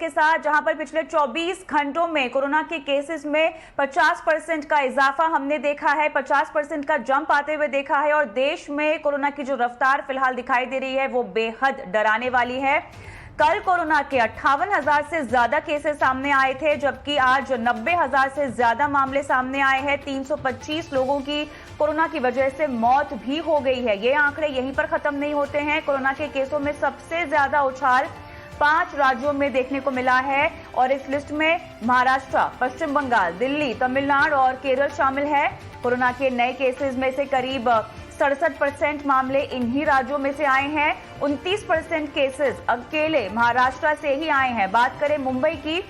के साथ, जहां पर पिछले 24 घंटों में कोरोना के केसेस में 50% का इजाफा हमने देखा है, 50% का जंप आते हुए देखा है। और देश में कोरोना की जो रफ्तार फिलहाल दिखाई दे रही है वो बेहद डराने वाली है। कल कोरोना के 58,000 से ज्यादा केसेस सामने आए थे, जबकि आज 90,000 से ज्यादा मामले सामने आए हैं। 325 लोगों की कोरोना की वजह से मौत भी हो गई है। ये आंकड़े यहीं पर खत्म नहीं होते हैं। कोरोना के केसों में सबसे ज्यादा उछाल 5 राज्यों में देखने को मिला है और इस लिस्ट में महाराष्ट्र, पश्चिम बंगाल, दिल्ली, तमिलनाडु और केरल शामिल है। कोरोना के नए केसेस में से करीब 67% मामले इन्हीं राज्यों में से आए हैं। 29% केसेस अकेले महाराष्ट्र से ही आए हैं। बात करें मुंबई की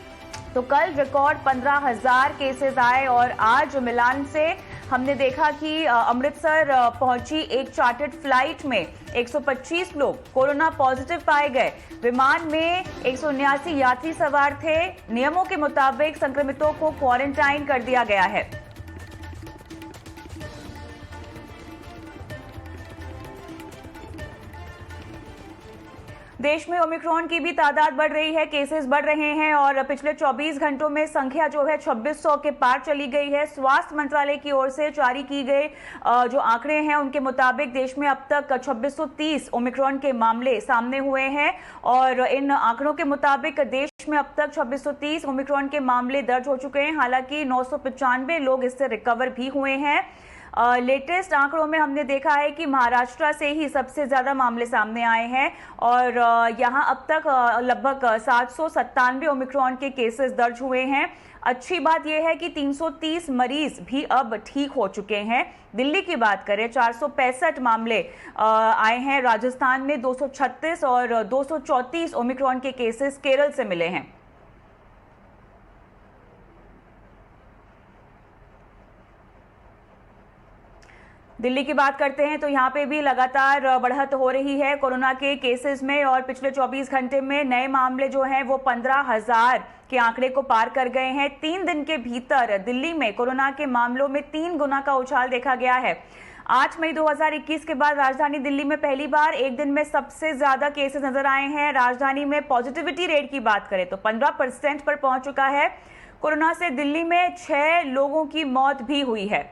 तो कल रिकॉर्ड 15,000 केसेस आए और आज मिलान से हमने देखा कि अमृतसर पहुंची एक चार्टर्ड फ्लाइट में 125 लोग कोरोना पॉजिटिव पाए गए। विमान में 179 यात्री सवार थे। नियमों के मुताबिक संक्रमितों को क्वारंटाइन कर दिया गया है। देश में ओमिक्रॉन की भी तादाद बढ़ रही है, केसेस बढ़ रहे हैं और पिछले 24 घंटों में संख्या जो है 2600 के पार चली गई है। स्वास्थ्य मंत्रालय की ओर से जारी की गई जो आंकड़े हैं उनके मुताबिक देश में अब तक 2630 ओमिक्रॉन के मामले सामने हुए हैं और इन आंकड़ों के मुताबिक देश में अब तक 2630 ओमिक्रॉन के मामले दर्ज हो चुके हैं। हालांकि 995 लोग इससे रिकवर भी हुए हैं। लेटेस्ट आंकड़ों में हमने देखा है कि महाराष्ट्र से ही सबसे ज्यादा मामले सामने आए हैं और यहां अब तक लगभग 797 ओमिक्रॉन के केसेस दर्ज हुए हैं। अच्छी बात यह है कि 330 मरीज भी अब ठीक हो चुके हैं। दिल्ली की बात करें 465 मामले आए हैं। राजस्थान में 236 और 234 ओमिक्रॉन के केसेस केरल से मिले हैं। दिल्ली की बात करते हैं तो यहाँ पे भी लगातार बढ़त हो रही है कोरोना के केसेस में और पिछले 24 घंटे में नए मामले जो हैं वो 15,000 के आंकड़े को पार कर गए हैं। 3 दिन के भीतर दिल्ली में कोरोना के मामलों में 3 गुना का उछाल देखा गया है। 8 मई 2021 के बाद राजधानी दिल्ली में पहली बार एक दिन में सबसे ज्यादा केसेस नजर आए हैं। राजधानी में पॉजिटिविटी रेट की बात करें तो 15% पर पहुंच चुका है। कोरोना से दिल्ली में 6 लोगों की मौत भी हुई है।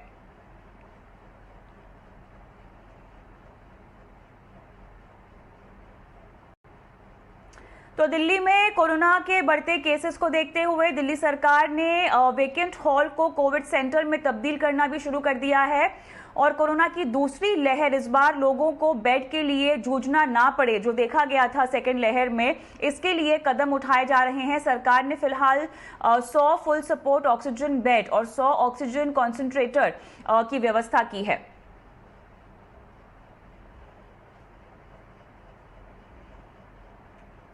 तो दिल्ली में कोरोना के बढ़ते केसेस को देखते हुए दिल्ली सरकार ने वेकेंट हॉल को कोविड सेंटर में तब्दील करना भी शुरू कर दिया है और कोरोना की दूसरी लहर इस बार लोगों को बेड के लिए जूझना ना पड़े, जो देखा गया था सेकेंड लहर में, इसके लिए कदम उठाए जा रहे हैं। सरकार ने फिलहाल 100 फुल सपोर्ट ऑक्सीजन बेड और 100 ऑक्सीजन कॉन्सेंट्रेटर की व्यवस्था की है।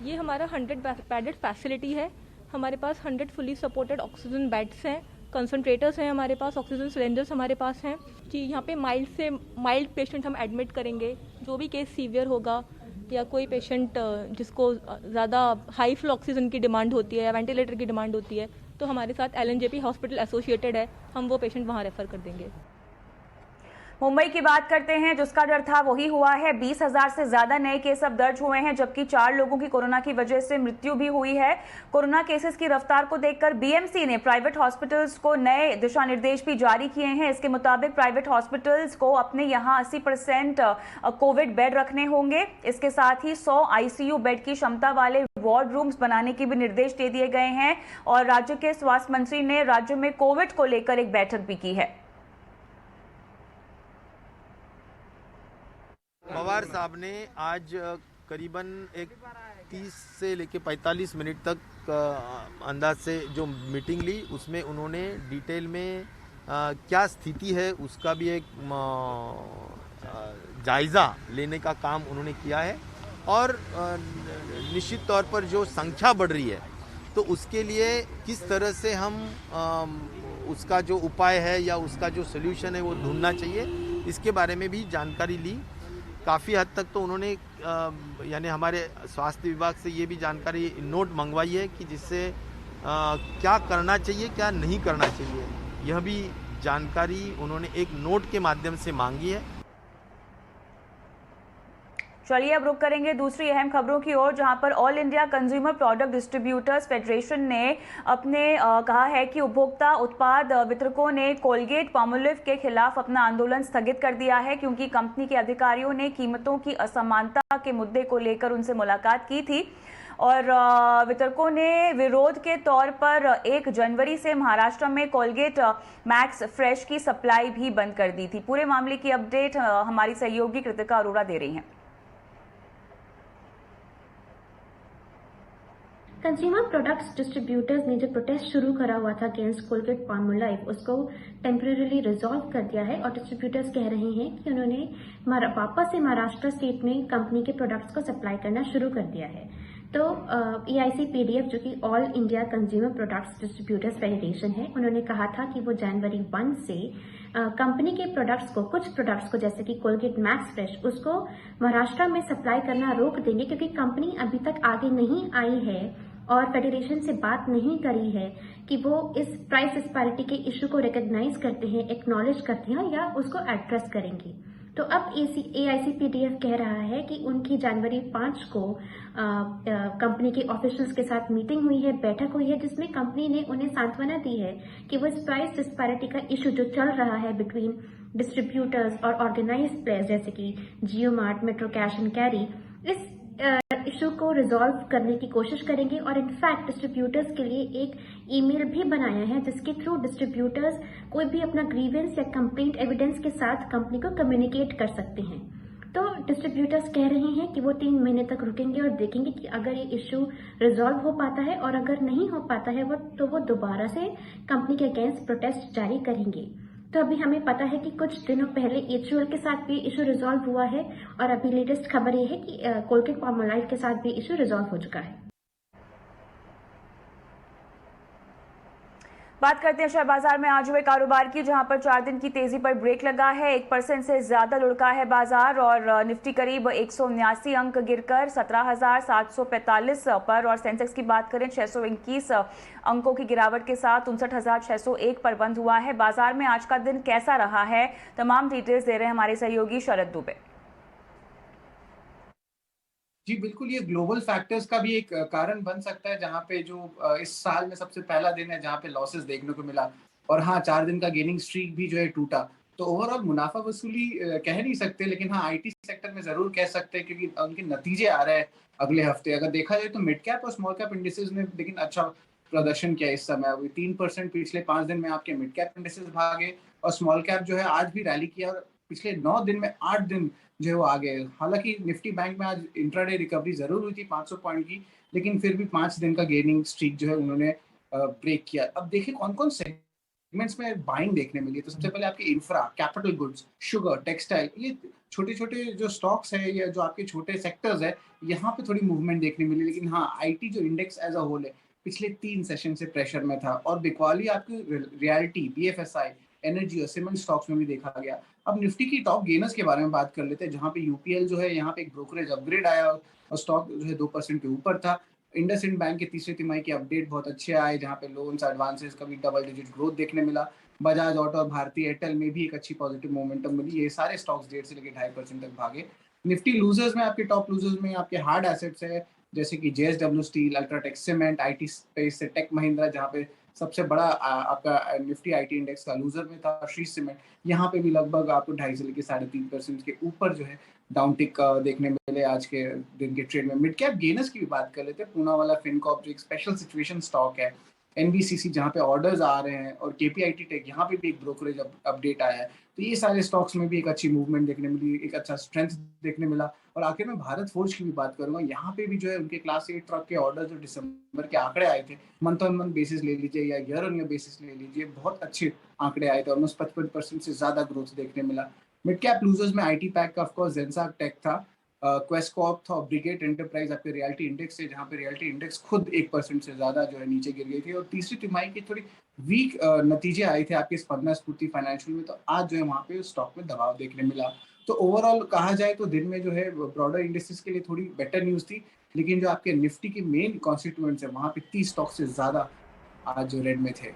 ये हमारा 100 बेडेड फैसिलिटी है। हमारे पास 100 फुली सपोर्टेड ऑक्सीजन बेड्स हैं, कंसंट्रेटर्स हैं, हमारे पास ऑक्सीजन सिलेंडर्स हमारे पास हैं जी। यहाँ पे माइल्ड से माइल्ड पेशेंट हम एडमिट करेंगे। जो भी केस सीवियर होगा या कोई पेशेंट जिसको ज़्यादा हाई फ्लो ऑक्सीजन की डिमांड होती है या वेंटिलेटर की डिमांड होती है तो हमारे साथ LNJP हॉस्पिटल एसोसिएटेड है, हम वो पेशेंट वहाँ रेफ़र कर देंगे। मुंबई की बात करते हैं, जिसका डर था वही हुआ है। 20,000 से ज्यादा नए केस अब दर्ज हुए हैं, जबकि 4 लोगों की कोरोना की वजह से मृत्यु भी हुई है। कोरोना केसेस की रफ्तार को देखकर BMC ने प्राइवेट हॉस्पिटल्स को नए दिशा निर्देश भी जारी किए हैं। इसके मुताबिक प्राइवेट हॉस्पिटल्स को अपने यहां 80% कोविड बेड रखने होंगे। इसके साथ ही 100 ICU बेड की क्षमता वाले वार्ड रूम्स बनाने के भी निर्देश दे दिए गए हैं और राज्य के स्वास्थ्य मंत्री ने राज्य में कोविड को लेकर एक बैठक भी की है। पवार साहब ने आज करीबन एक 30 से लेके 45 मिनट तक अंदाज से जो मीटिंग ली, उसमें उन्होंने डिटेल में क्या स्थिति है उसका भी एक जायज़ा लेने का काम उन्होंने किया है और निश्चित तौर पर जो संख्या बढ़ रही है तो उसके लिए किस तरह से हम उसका जो उपाय है या उसका जो सल्यूशन है वो ढूंढना चाहिए, इसके बारे में भी जानकारी ली। काफ़ी हद तक तो उन्होंने यानी हमारे स्वास्थ्य विभाग से ये भी जानकारी नोट मंगवाई है कि जिससे क्या करना चाहिए क्या नहीं करना चाहिए, यह भी जानकारी उन्होंने एक नोट के माध्यम से मांगी है। चलिए अब रुक करेंगे दूसरी अहम खबरों की ओर, जहां पर all India consumer product distributors federation ने अपने कहा है कि उपभोक्ता उत्पाद वितरकों ने कोलगेट पामोलिव के खिलाफ अपना आंदोलन स्थगित कर दिया है, क्योंकि कंपनी के अधिकारियों ने कीमतों की असमानता के मुद्दे को लेकर उनसे मुलाकात की थी और वितरकों ने विरोध के तौर पर 1 जनवरी से महाराष्ट्र में कोलगेट मैक्स फ्रेश की सप्लाई भी बंद कर दी थी। पूरे मामले की अपडेट हमारी सहयोगी कृतिका अरोड़ा दे रही हैं। कंज्यूमर प्रोडक्ट्स डिस्ट्रीब्यूटर्स ने जो प्रोटेस्ट शुरू करा हुआ था अगेंस्ट कोलगेट पामोलाइव, उसको टेम्परेरी रिजॉल्व कर दिया है और डिस्ट्रीब्यूटर्स कह रहे हैं कि उन्होंने वापस से महाराष्ट्र स्टेट में कंपनी के प्रोडक्ट्स को सप्लाई करना शुरू कर दिया है। तो EICPDF जो कि all India consumer products distributors federation है, उन्होंने कहा था कि वो जनवरी 1 से कंपनी के प्रोडक्ट्स को, कुछ प्रोडक्ट्स को जैसे कि कोलगेट मैक्स फ्रेश, उसको महाराष्ट्र में सप्लाई करना रोक देंगे, क्योंकि कंपनी अभी तक आगे नहीं आई है और फेडरेशन से बात नहीं करी है कि वो इस प्राइस डिस्पैरिटी के इश्यू को रिकॉग्नाइज करते हैं, एक्नॉलेज करते हैं या उसको एड्रेस करेंगे। तो अब AICPDF कह रहा है कि उनकी जनवरी 5 को कंपनी के ऑफिशियल्स के साथ मीटिंग हुई है, बैठक हुई है, जिसमें कंपनी ने उन्हें सांत्वना दी है कि वो इस प्राइस डिस्पैरिटी का इश्यू जो चल रहा है बिटवीन डिस्ट्रीब्यूटर्स और ऑर्गेनाइज्ड प्लेयर्स जैसे कि Jio Mart, Metro cash and carry, इस इशू को रिजॉल्व करने की कोशिश करेंगे। और इनफैक्ट डिस्ट्रीब्यूटर्स के लिए एक ईमेल भी बनाया है जिसके थ्रू डिस्ट्रीब्यूटर्स कोई भी अपना ग्रीवेंस या कंप्लेंट एविडेंस के साथ कंपनी को कम्युनिकेट कर सकते हैं। तो डिस्ट्रीब्यूटर्स कह रहे हैं कि वो 3 महीने तक रुकेंगे और देखेंगे कि अगर ये इश्यू रिजॉल्व हो पाता है, और अगर नहीं हो पाता है तो वो दोबारा से कंपनी के अगेंस्ट प्रोटेस्ट जारी करेंगे। तो अभी हमें पता है कि कुछ दिनों पहले HUL के साथ भी इशू रिजॉल्व हुआ है और अभी लेटेस्ट खबर ये है कि कोलगेट पामोलाइव के साथ भी इशू रिजॉल्व हो चुका है। बात करते हैं शेयर बाजार में आज हुए कारोबार की, जहां पर 4 दिन की तेजी पर ब्रेक लगा है। 1% से ज्यादा लुढ़का है बाजार और निफ्टी करीब 179 अंक गिरकर 17,745 पर, और सेंसेक्स की बात करें 621 अंकों की गिरावट के साथ 59,601 पर बंद हुआ है। बाजार में आज का दिन कैसा रहा है, तमाम डिटेल्स दे रहे हैं हमारे सहयोगी शरद दुबे। जी बिल्कुल, ये ग्लोबल फैक्टर्स का भी एक कारण बन सकता है, जहाँ पे जो इस साल में सबसे पहला दिन है जहाँ पे लॉसेस देखने को मिला, और हाँ 4 दिन का गेनिंग स्ट्रीक भी जो है टूटा। तो ओवरऑल मुनाफा वसूली कह नहीं सकते, लेकिन हाँ IT सेक्टर में जरूर कह सकते हैं, क्योंकि उनके नतीजे आ रहे हैं अगले हफ्ते। अगर देखा जाए तो मिड कैप और स्मॉल कैप इंडिसेस ने लेकिन अच्छा प्रदर्शन किया इस समय। अभी 3% पिछले 5 दिन में आपके मिड कैप इंडिसेस भागे, और स्मॉल कैप जो है आज भी रैली किया, और पिछले 9 दिन में 8 दिन जो है वो आ गए। हालांकि निफ्टी बैंक में आज इंट्राडे रिकवरी जरूर हुई थी 500 पॉइंट की, लेकिन फिर भी 5 दिन का गेनिंग स्ट्रीक जो है उन्होंने ब्रेक किया। अब देखिए कौन कौन सेगमेंट्स में बाइंग देखने मिली। तो सबसे पहले आपके infra, capital goods, sugar, textile, ये छोटे छोटे जो स्टॉक्स है या जो आपके छोटे सेक्टर्स है, यहाँ पे थोड़ी मूवमेंट देखने मिली। लेकिन हाँ IT जो इंडेक्स एज अ होल है पिछले 3 सेशन से प्रेशर में था, और बिकवाली आपकी रियलिटी, BFSI, एनर्जी और सीमेंट स्टॉक्स में भी देखा गया। अब निफ्टी की टॉप गेनर्स के बारे में बात कर लेते हैं, जहां पे UPL जो है यहाँ पे एक ब्रोकरेज अपग्रेड आया और स्टॉक जो है 2% के ऊपर था। इंडसइंड बैंक के तीसरे तिमाही के अपडेट बहुत अच्छे आए, जहाँ पे लोन्स एडवांसेस का भी डबल डिजिट ग्रोथ देखने मिला। बजाज ऑटो और भारतीय एयरटेल में भी एक अच्छी पॉजिटिव मोमेंटम मिली। ये सारे स्टॉक्स 1.5 से लेकर 2.5% तक भागे। निफ्टी लूजर्स में आपके टॉप लूजर्स में आपके हार्ड एसेट्स है, जैसे कि JSW steel, UltraTech cement, IT space से टेक महिंद्रा, जहाँ पे सबसे बड़ा आपका निफ्टी IT इंडेक्स का लूजर में था श्री सीमेंट। यहाँ पे भी लगभग आपको 2.5 से लेकर 3.5% के ऊपर जो है डाउन टिक देखने मिले आज के दिन के ट्रेड में। मिड कैप गेनर्स की भी बात कर लेते हैं। पूना वाला फिनकॉर्प जो एक स्पेशल सिचुएशन स्टॉक है, NBCC जहाँ पे ऑर्डर्स आ रहे हैं, और KPIT टेक यहाँ पे भी एक ब्रोकरेज अपडेट आया है। तो ये सारे स्टॉक्स में भी एक अच्छी मूवमेंट देखने मिली, एक अच्छा स्ट्रेंथ देखने मिला। और आखिर में भारत फोर्ज की भी बात करूंगा, यहाँ पे भी जो है उनके क्लास 8 ट्रक के ऑर्डर जो दिसंबर के आंकड़े आए थे, मंथ ऑन मंथ बेसिस ले लीजिए या ईयर ऑन ईयर बेसिस ले लीजिए, बहुत अच्छे आंकड़े आए थे। ऑलमोस्ट 55% से ज्यादा ग्रोथ देखने मिला। मिड कैप लूजर्स में IT पैक का ऑफकोर्स जेंसाक टेक था, क्वेस्ट कॉर्प था, ब्रिगेड एंटरप्राइज आपके रियलिटी इंडेक्स है, जहाँ पे रियलिटी इंडेक्स खुद 1% से ज्यादा जो है नीचे गिर गई थी। और तीसरी तिमाही की थोड़ी वीक नतीजे आए थे आपके स्पंदना स्फूर्ति फाइनेंशियल में, तो आज जो है वहाँ पे स्टॉक में दबाव देखने मिला। तो ओवरऑल कहा जाए तो दिन में जो है ब्रॉडर इंडस्ट्रीज के लिए थोड़ी बेटर न्यूज थी, लेकिन जो आपके निफ्टी के मेन कॉन्स्टिट्यूएंट्स है वहाँ पे 30 स्टॉक से ज्यादा आज जो रेड में थे।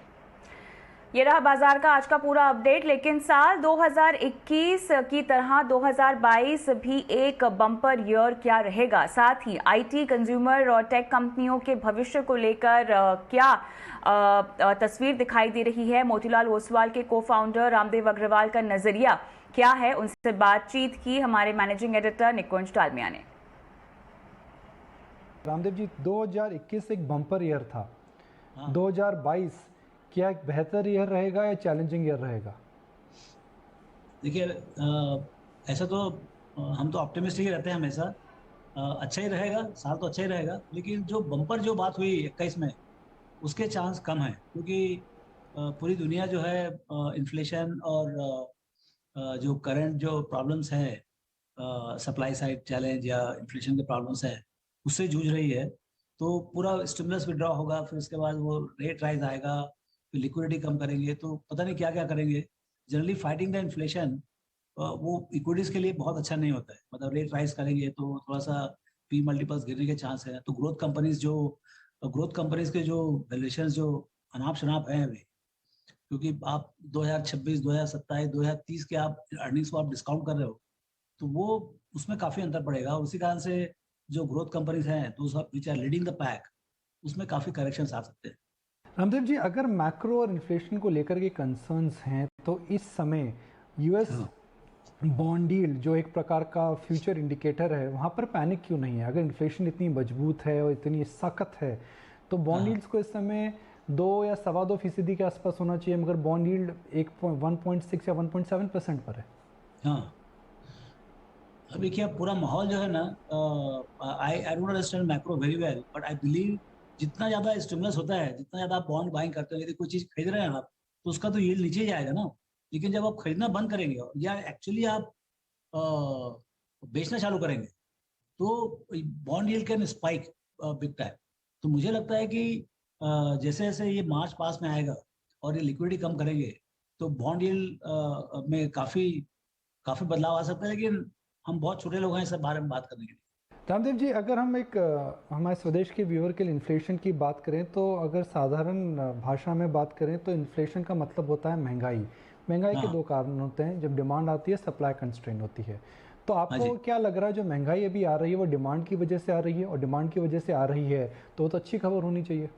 ये रहा बाजार का आज का पूरा अपडेट। लेकिन साल 2021 की तरह 2022 भी एक बम्पर ईयर क्या रहेगा, साथ ही आईटी, कंज्यूमर और टेक कंपनियों के भविष्य को लेकर क्या तस्वीर दिखाई दे रही है, मोतीलाल ओसवाल के को फाउंडर रामदेव अग्रवाल का नजरिया क्या है, उनसे बातचीत की हमारे मैनेजिंग एडिटर निकुंज डालमिया ने। रामदेव जी, 2021 एक बम्पर ईयर था। 2022 क्या एक बेहतर ईयर रहेगा या चैलेंजिंग ईयर रहेगा? देखिए, ऐसा तो हम तो ऑप्टिमिस्टिक ही रहते हैं हमेशा। अच्छा ही रहेगा, साल तो अच्छा ही रहेगा, लेकिन जो बम्पर जो बात हुई 21 में, उसके चांस कम है, क्योंकि पूरी दुनिया जो है इन्फ्लेशन और जो करंट जो प्रॉब्लम्स हैं, सप्लाई साइड चैलेंज या इन्फ्लेशन के प्रॉब्लम्स हैं, उससे जूझ रही है। तो पूरा स्टिमुलस विड्रॉ होगा, फिर उसके बाद वो रेट राइज आएगा, फिर लिक्विडिटी कम करेंगे, तो पता नहीं क्या क्या करेंगे। जनरली फाइटिंग द इन्फ्लेशन वो इक्विटीज के लिए बहुत अच्छा नहीं होता है। मतलब रेट राइज करेंगे तो थोड़ा सा पी मल्टीपल्स गिरने के चांस है। तो ग्रोथ कंपनीज के जो वैल्यूएशन जो अनाप शनाप है अभी, क्योंकि आप 2026, 2027, 2030 के आप अर्निंग्स को आप डिस्काउंट कर रहे हो, तो वो उसमें काफी अंतर पड़ेगा। उसी कारण से जो ग्रोथ कंपनीज हैं, तो सब which are leading the pack, उसमें काफी करेक्शंस आ सकते हैं। रामदेव जी, अगर मैक्रो और इन्फ्लेशन को लेकर के कंसर्न्स हैं, तो इस समय यूएस बॉन्ड यील्ड जो एक प्रकार का फ्यूचर इंडिकेटर है, वहाँ पर पैनिक क्यों नहीं है? अगर इन्फ्लेशन इतनी मजबूत है और इतनी सख्त है, तो बॉन्ड यील्ड्स को इस समय 2 या 2.25% के आसपास होना चाहिए, मगर बॉन्ड यील्ड 1.6 या 1.7% पर है। हाँ, अभी क्या पूरा माहौल जो है ना, I don't understand macro very well, but I believe जितना ज्यादा स्टिमुलस होता है, जितना ज्यादा आप बॉन्ड बाइंग करते हो, यदि कोई चीज खरीद रहे हैं आप, तो उसका तो यील्ड नीचे जाएगा ना। लेकिन जब आप खरीदना बंद करेंगे या एक्चुअली आप बेचना चालू करेंगे, तो bond yield can spike big time. तो मुझे लगता है कि जैसे जैसे ये मार्च पास में आएगा और ये लिक्विडिटी कम करेंगे, तो बॉन्ड यील्ड में काफी बदलाव आ सकता है। लेकिन हम बहुत छोटे लोग हैं इस बारे में बात करने के लिए। रामदेव जी, अगर हम एक हमारे स्वदेश के व्यूअर के लिए इन्फ्लेशन की बात करें, तो अगर साधारण भाषा में बात करें तो इन्फ्लेशन का मतलब होता है महंगाई। महंगाई के 2 कारण होते हैं, जब डिमांड आती है, सप्लाई कंस्ट्रेंट होती है। तो आपको क्या लग रहा है, जो महंगाई अभी आ रही है वो डिमांड की वजह से आ रही है? और डिमांड की वजह से आ रही है तो अच्छी खबर होनी चाहिए।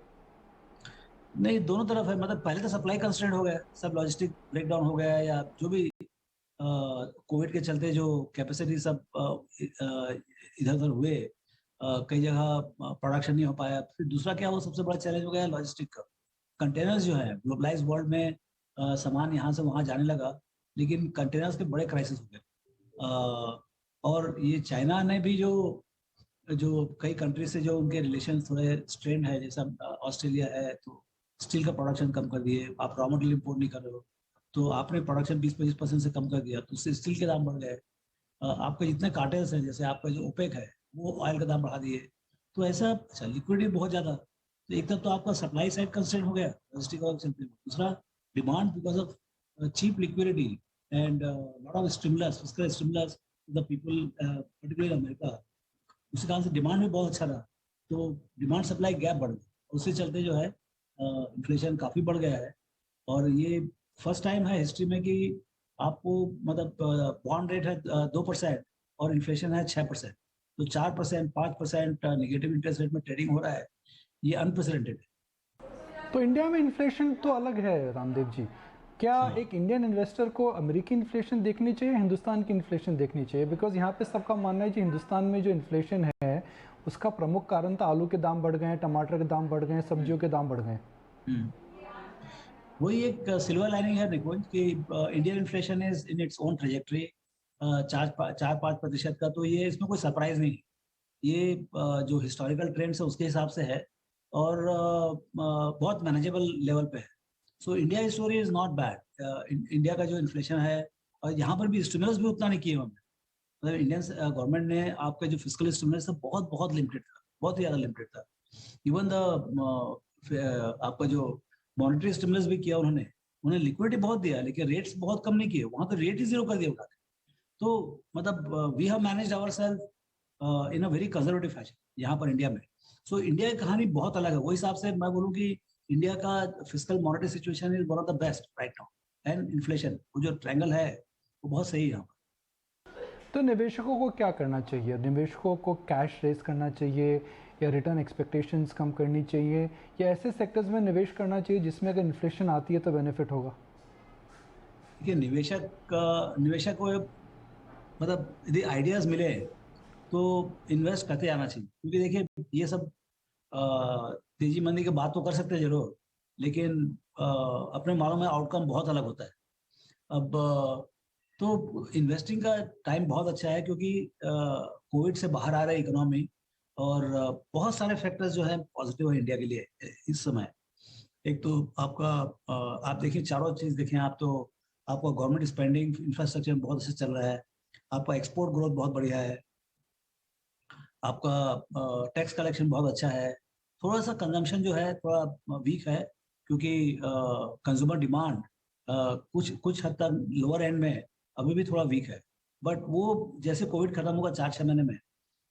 नहीं, दोनों तरफ है। मतलब पहले तो सप्लाई कंस्ट्रेंट हो गया, सब लॉजिस्टिक ब्रेकडाउन हो गया, या जो भी कोविड के चलते जो कैपेसिटी सब इधर उधर हुए, कई जगह प्रोडक्शन नहीं हो पाया। फिर दूसरा क्या, वो सबसे बड़ा चैलेंज हो गया लॉजिस्टिक का। कंटेनर्स जो है, ग्लोबलाइज वर्ल्ड में सामान यहाँ से वहाँ जाने लगा, लेकिन कंटेनर्स के बड़े क्राइसिस हो गए। और ये चाइना ने भी जो कई कंट्री से जो उनके रिलेशन थोड़े स्ट्रेन है, जैसा ऑस्ट्रेलिया है, तो स्टील का प्रोडक्शन कम कर दिए। आप रॉ मटेरियल इम्पोर्ट नहीं कर रहे हो, तो आपने प्रोडक्शन 20-25% से कम कर दिया, तो उससे स्टील के दाम बढ़ गए। आपके जितने कार्टेल्स हैं, जैसे आपका जो ओपेक है, वो ऑयल का दाम बढ़ा दिए। तो ऐसा अच्छा लिक्विडिटी बहुत ज़्यादा, तो एक तरफ तो आपका सप्लाई साइड कंस्ट्रेंट हो गया लॉजिस्टिक और चलते, दूसरा demand because of cheap liquidity and lot of stimulus, fiscal stimulus to the people, particularly America. उसी कारण से डिमांड भी बहुत अच्छा रहा, तो डिमांड सप्लाई गैप बढ़ गया। उससे चलते जो है इन्फ्लेशन काफ़ी बढ़ गया है। और ये फर्स्ट टाइम है हिस्ट्री में कि आपको मतलब बॉन्ड रेट है 2% और इन्फ्लेशन है 6%, तो 4%, 5% नेगेटिव इंटरेस्ट रेट में ट्रेडिंग हो रहा है। ये अनप्रेसिडेंटेड है। तो इंडिया में इन्फ्लेशन तो अलग है रामदेव जी, क्या एक इंडियन इन्वेस्टर को अमेरिकी इन्फ्लेशन देखनी चाहिए, हिंदुस्तान की इन्फ्लेशन देखनी चाहिए? बिकॉज यहाँ पे सबका मानना है कि हिंदुस्तान में जो इन्फ्लेशन है उसका प्रमुख कारण था आलू के दाम बढ़ गए, टमाटर के दाम बढ़ गए, सब्जियों के दाम बढ़ गए। वही एक सिल्वर लाइनिंग है निकुंज कि Indian inflation is in its own trajectory 4-5% का, तो ये इसमें कोई सरप्राइज नहीं। ये जो हिस्टोरिकल ट्रेंड्स है उसके हिसाब से है, और बहुत मैनेजेबल लेवल पे है। So India story is not bad. India का जो इन्फ्लेशन है, और यहाँ पर भी स्टिमुलस भी उतना नहीं किए हमने। मतलब इंडियन गवर्नमेंट ने आपका जो फिस्कल स्टिमुलस था बहुत लिमिटेड था, बहुत ही ज़्यादा लिमिटेड था। इवन द आपका जो मॉनेटरी स्टिमुलस भी किया उन्होंने लिक्विडिटी बहुत दिया, लेकिन रेट्स बहुत कम नहीं किए। वहाँ तो रेट ही 0 कर दिया उठा के। तो मतलब we have managed ourself in a very conservative fashion यहाँ पर इंडिया में। सो इंडिया की कहानी बहुत अलग है। वो हिसाब से मैं बोलूँ कि इंडिया का fiscal monetary situation is one of the best right now, and inflation वो जो ट्रायंगल है वो बहुत सही है यहाँ पर। तो निवेशकों को क्या करना चाहिए? निवेशकों को कैश रेस करना चाहिए या रिटर्न एक्सपेक्टेशंस कम करनी चाहिए, या ऐसे सेक्टर्स में निवेश करना चाहिए जिसमें अगर इन्फ्लेशन आती है तो बेनिफिट होगा? देखिए निवेशक को मतलब यदि आइडियाज मिले तो इन्वेस्ट करते आना चाहिए, क्योंकि देखिए ये सब तेजी मंदी की बात तो कर सकते हैं जरूर, लेकिन अपने मालूम में आउटकम बहुत अलग होता है। अब तो इन्वेस्टिंग का टाइम बहुत अच्छा है, क्योंकि कोविड से बाहर आ रहा है इकोनॉमी, और बहुत सारे फैक्टर्स जो है पॉजिटिव है इंडिया के लिए इस समय। एक तो आपका आप देखिए चारों चीज देखें आप, तो आपका गवर्नमेंट स्पेंडिंग इंफ्रास्ट्रक्चर बहुत अच्छा चल रहा है, आपका एक्सपोर्ट ग्रोथ बहुत बढ़िया है, आपका टैक्स कलेक्शन बहुत अच्छा है। थोड़ा सा कंजम्पशन जो है थोड़ा वीक है, क्योंकि कंज्यूमर डिमांड कुछ हद तक लोअर एंड में अभी भी थोड़ा वीक है, बट वो जैसे कोविड खत्म होगा 4-6 महीने में,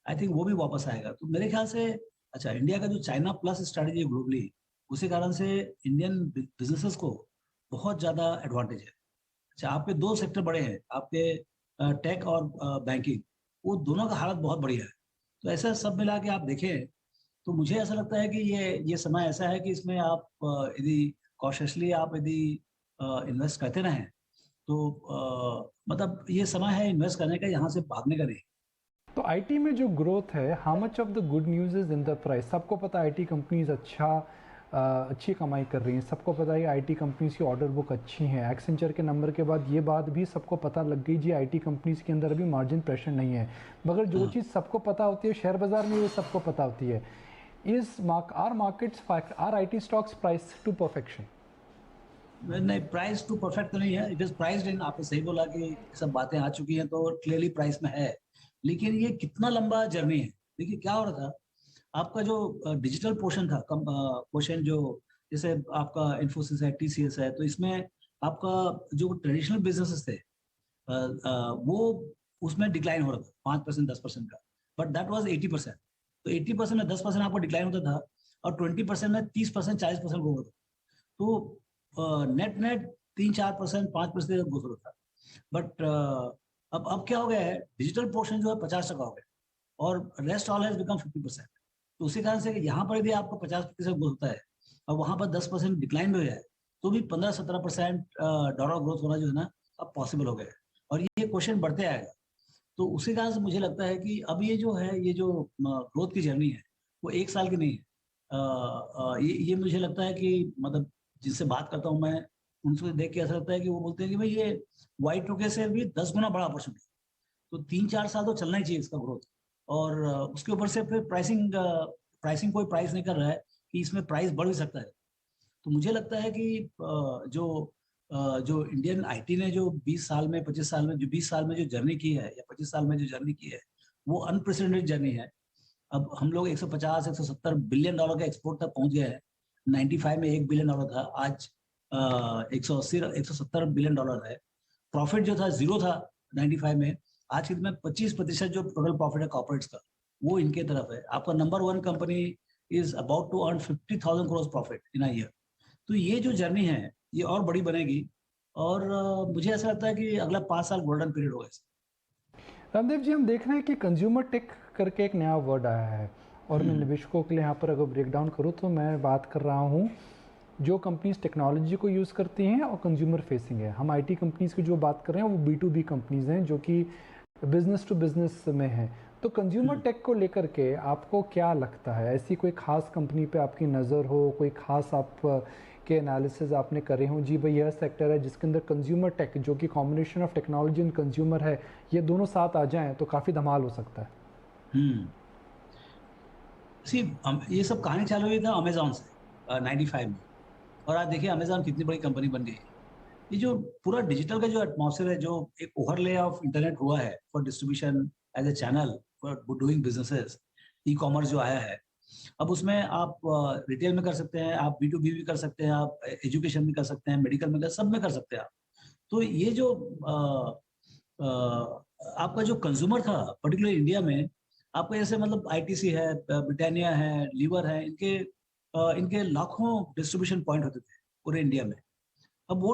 आई थिंक वो भी वापस आएगा। तो मेरे ख्याल से अच्छा, इंडिया का जो चाइना प्लस स्ट्रैटेजी है ग्लोबली, उसी कारण से इंडियन बिजनेसेस को बहुत ज्यादा एडवांटेज है। अच्छा, आपके 2 सेक्टर बड़े हैं, आपके टेक और बैंकिंग, वो दोनों का हालत बहुत बढ़िया है। तो ऐसा सब मिला के आप देखें तो मुझे ऐसा लगता है कि ये समय ऐसा है कि इसमें आप यदि कॉशियसली आप यदि इन्वेस्ट करते रहें तो मतलब ये समय है इन्वेस्ट करने का, यहाँ से भागने का नहीं। तो आईटी में जो ग्रोथ है, how much of the good news is in the price? सबको पता है आईटी कंपनीज अच्छी कमाई कर रही हैं, सबको पता है आईटी कंपनीज की ऑर्डर बुक अच्छी हैं। एक्सेंचर के नंबर के बाद ये बात भी सबको पता लग गई जी, आईटी कंपनीज के अंदर अभी मार्जिन प्रेशर नहीं है। मगर जो चीज़ सबको पता होती है शेयर बाजार में, वो सबको पता होती है, are IT stocks price to perfection? नहीं, प्राइस टू परफेक्ट तो नहीं है, इट इज प्राइस्ड इन। आपने सही बोला कि सब बातें आ चुकी हैं तो क्लियरली प्राइस में है, लेकिन ये कितना लंबा जर्नी है। देखिए क्या हो रहा था, आपका जो डिजिटल पोर्शन था, पोर्शन जो जैसे आपका इन्फोसिस है, टीसीएस है, तो इसमें आपका जो ट्रेडिशनल बिजनेसेस थे वो उसमें डिक्लाइन हो रहा था 5% 10% का, बट दैट वाज 80%। तो 80% में 10% आपको डिक्लाइन होता था और 20% में 30% 40% ग्रो होता था। तो नेट 3-4% 5% ग्रोथ होता था। बट अब क्या हो गया है, डिजिटल पोर्शन जो है 50% हो गया और रेस्ट ऑल हैज बिकम 50%। तो उसी कारण से यहाँ पर यदि आपको 50% ग्रोथ होता है और वहां पर 10% डिक्लाइन भी हो जाए तो भी 15-17% डॉलर ग्रोथ होना जो है ना अब पॉसिबल हो गया है, और ये क्वेश्चन बढ़ते आएगा। तो उसी कारण से मुझे लगता है कि अब ये जो है, ये जो ग्रोथ की जर्नी है वो 1 साल की नहीं है। ये मुझे लगता है कि मतलब जिनसे बात करता हूँ मैं, उनसे देख के ऐसा लगता है कि वो बोलते हैं कि भाई ये Y2K से भी 10 गुना बड़ा अपॉर्चुनिटी, तो 3-4 साल तो चलना ही चाहिए इसका ग्रोथ। और उसके ऊपर से फिर प्राइसिंग कोई प्राइस नहीं कर रहा है कि इसमें प्राइस बढ़ भी सकता है। तो मुझे लगता है कि जो इंडियन आईटी ने जो 20 साल में 25 साल में जो 20 साल में जो जर्नी की है या 25 साल में जो जर्नी की है वो अनप्रेसिडेंटेड जर्नी है। अब हम लोग 150-170 बिलियन डॉलर के एक्सपोर्ट तक पहुंच गए हैं। 95 में 1 बिलियन डॉलर था, आज 170 बिलियन डॉलर है। प्रॉफिट जो था 0 था 95 में, आज के दिन में 25% जो टोटल प्रॉफिट है कॉर्पोरेट्स का वो इनके तरफ है। आपका number 1 company is about to earn 50,000 crore profit in a year. तो ये जो जर्नी है ये और बड़ी बनेगी, और मुझे ऐसा लगता है कि अगला 5 साल गोल्डन पीरियड होगा। रामदेव जी, हम देख रहे हैं कि कंज्यूमर टेक करके एक नया वर्ड आया है, और मैं निवेशकों के लिए यहाँ पर अगर ब्रेक डाउन करूँ तो मैं बात कर रहा हूँ जो कंपनीज टेक्नोलॉजी को यूज़ करती हैं और कंज्यूमर फेसिंग है। हम आईटी कंपनीज की जो बात कर रहे हैं वो B2B कंपनीज हैं जो कि बिजनेस टू बिजनेस में हैं। तो कंज्यूमर टेक को लेकर के आपको क्या लगता है? ऐसी कोई खास कंपनी पे आपकी नज़र हो, कोई खास आप के एनालिसिस आपने करे हों, जी भाई यह सेक्टर है जिसके अंदर कंज्यूमर टेक जो कि combination of technology and consumer है, ये दोनों साथ आ जाएं तो काफ़ी धमाल हो सकता है? ये सब कहानी चालू हुई था अमेजॉन से 95 में, और आज देखिए अमेजॉन कितनी बड़ी कंपनी बन गई। ये जो पूरा डिजिटल का जो एटमॉस्फेयर है, जो एक ओवरले ऑफ इंटरनेट हुआ है for distribution as a channel for doing businesses, e commerce जो आया है, अब उसमें आप रिटेल में कर सकते हैं, आप B2B भी कर सकते हैं, आप एजुकेशन भी कर सकते हैं, मेडिकल में सब में कर सकते हैं आप। तो ये जो आपका जो कंज्यूमर था पर्टिकुलर इंडिया में, आपका जैसे मतलब ITC है, ब्रिटानिया है, लीवर है, इनके इनके लाखों डिस्ट्रीब्यूशन पॉइंट होते थे पूरे इंडिया में। अब वो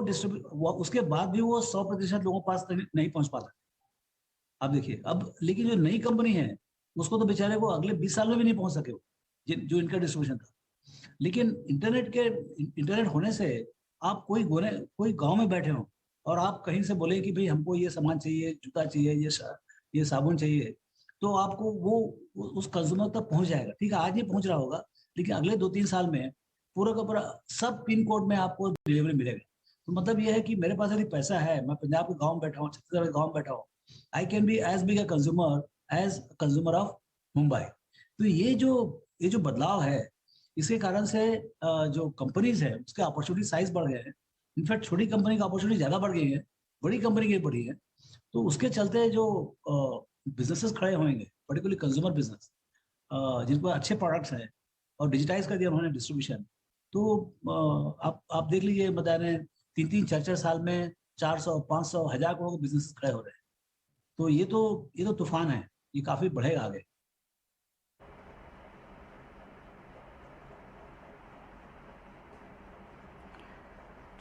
उसके बाद भी वो 100% लोगों के पास नहीं पहुंच पाता। आप देखिए अब, लेकिन जो नई कंपनी है उसको तो बेचारे को अगले 20 साल में भी नहीं पहुंच सके वो, जो इनका डिस्ट्रीब्यूशन था। लेकिन इंटरनेट होने से आप कोई गांव में बैठे हो और आप कहीं से बोले कि भाई हमको ये सामान चाहिए, जूता चाहिए, ये साबुन चाहिए, तो आपको वो उस कंज्यूमर तक पहुंच जाएगा। ठीक है, आज नहीं पहुंच रहा होगा, लेकिन अगले 2-3 साल में पूरा का पूरा सब पिन कोड में आपको डिलीवरी मिलेगा। तो मतलब ये है कि मेरे पास यदि पैसा है, मैं पंजाब के गाँव में बैठा हूँ, छत्तीसगढ़ के गाँव में बैठा हूँ, I can be as big a consumer of Mumbai. तो ये जो बदलाव है, इसके कारण से जो कंपनीज है उसके अपॉर्चुनिटी साइज बढ़ गए हैं। इनफैक्ट छोटी कंपनी का अपॉर्चुनिटी ज्यादा बढ़ गई है, बड़ी कंपनी की बढ़ी है। तो उसके चलते जो बिजनेसेस खड़े होंगे, पर्टिकुलरली कंज्यूमर बिजनेस, जिनको अच्छे प्रोडक्ट्स हैं और डिजिटाइज कर दिया उन्होंने डिस्ट्रीब्यूशन, तो आप देख लीजिए, बता रहे हैं 3-3, 4-4 साल में 400, 500, 1000 करोड़ के बिजनेस खड़े हो रहे हैं। तो ये तो तूफान है, ये काफी बढ़ेगा आगे।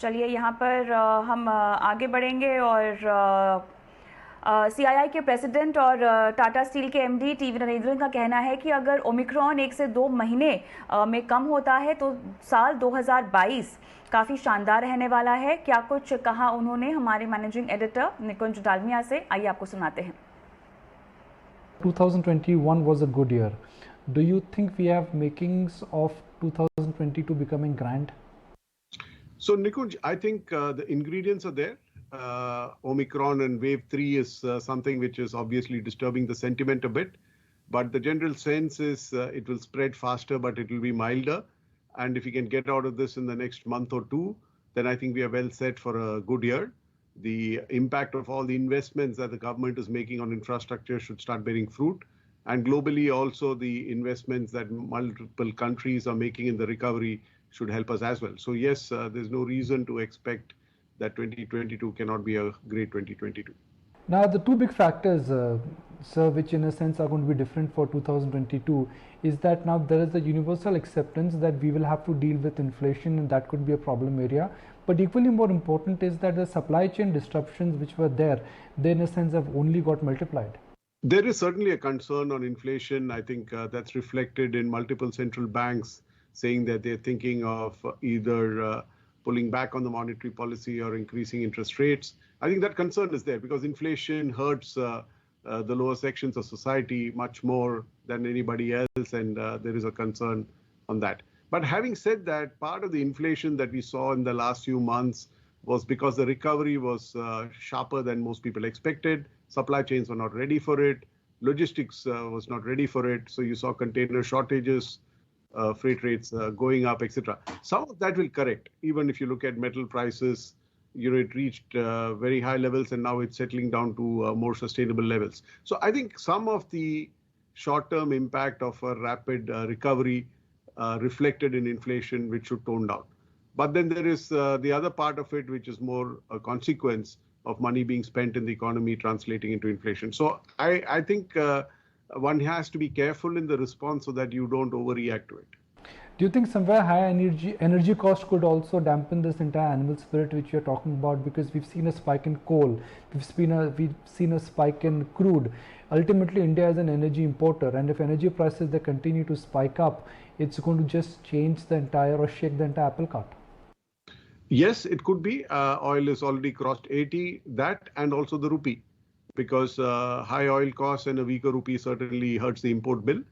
चलिए यहाँ पर हम आगे बढ़ेंगे और सीआईआई के प्रेसिडेंट और टाटा स्टील के एमडी टीवी नरेंद्रन का कहना है कि अगर ओमिक्रॉन 1 से 2 महीने में कम होता है तो साल 2022 काफ़ी शानदार रहने वाला है। क्या कुछ कहा उन्होंने हमारे मैनेजिंग एडिटर निकुंज डालमिया से, आइए आपको सुनाते हैं। 2021 was a good year. Do you think we have makings of 2022 becoming grand? So Nikunj, I think the ingredients are there. Omicron and wave 3 is something which is obviously disturbing the sentiment a bit, but the general sense is it will spread faster, but it will be milder. And if we can get out of this in the next month or two, then I think we are well set for a good year. The impact of all the investments that the government is making on infrastructure should start bearing fruit. And globally also the investments that multiple countries are making in the recovery should help us as well. So yes, there's no reason to expect that 2022 cannot be a great 2022. Now the two big factors, sir, which in a sense are going to be different for 2022 is that now there is a universal acceptance that we will have to deal with inflation and that could be a problem area. But equally more important is that the supply chain disruptions which were there, they in a sense have only got multiplied. There is certainly a concern on inflation. I think that's reflected in multiple central banks saying that they're thinking of either pulling back on the monetary policy or increasing interest rates. I think that concern is there because inflation hurts the lower sections of society much more than anybody else, and there is a concern on that. But having said that, part of the inflation that we saw in the last few months was because the recovery was sharper than most people expected. Supply chains were not ready for it. Logistics was not ready for it. So you saw container shortages, freight rates going up, etc. Some of that will correct. Even if you look at metal prices, it reached very high levels and now it's settling down to more sustainable levels. So I think some of the short-term impact of a rapid recovery reflected in inflation, which should tone down. But then there is the other part of it, which is more a consequence of money being spent in the economy translating into inflation. So I think one has to be careful in the response so that you don't overreact to it. Do you think somewhere high energy cost could also dampen this entire animal spirit which you're talking about? Because we've seen a spike in coal, we've seen a spike in crude. Ultimately, India is an energy importer, and if energy prices they continue to spike up, it's going to just change the entire or shake the entire apple cart. Yes, it could be. Oil has already crossed 80, that and also the rupee, because high oil costs and a weaker rupee certainly hurts the import bill.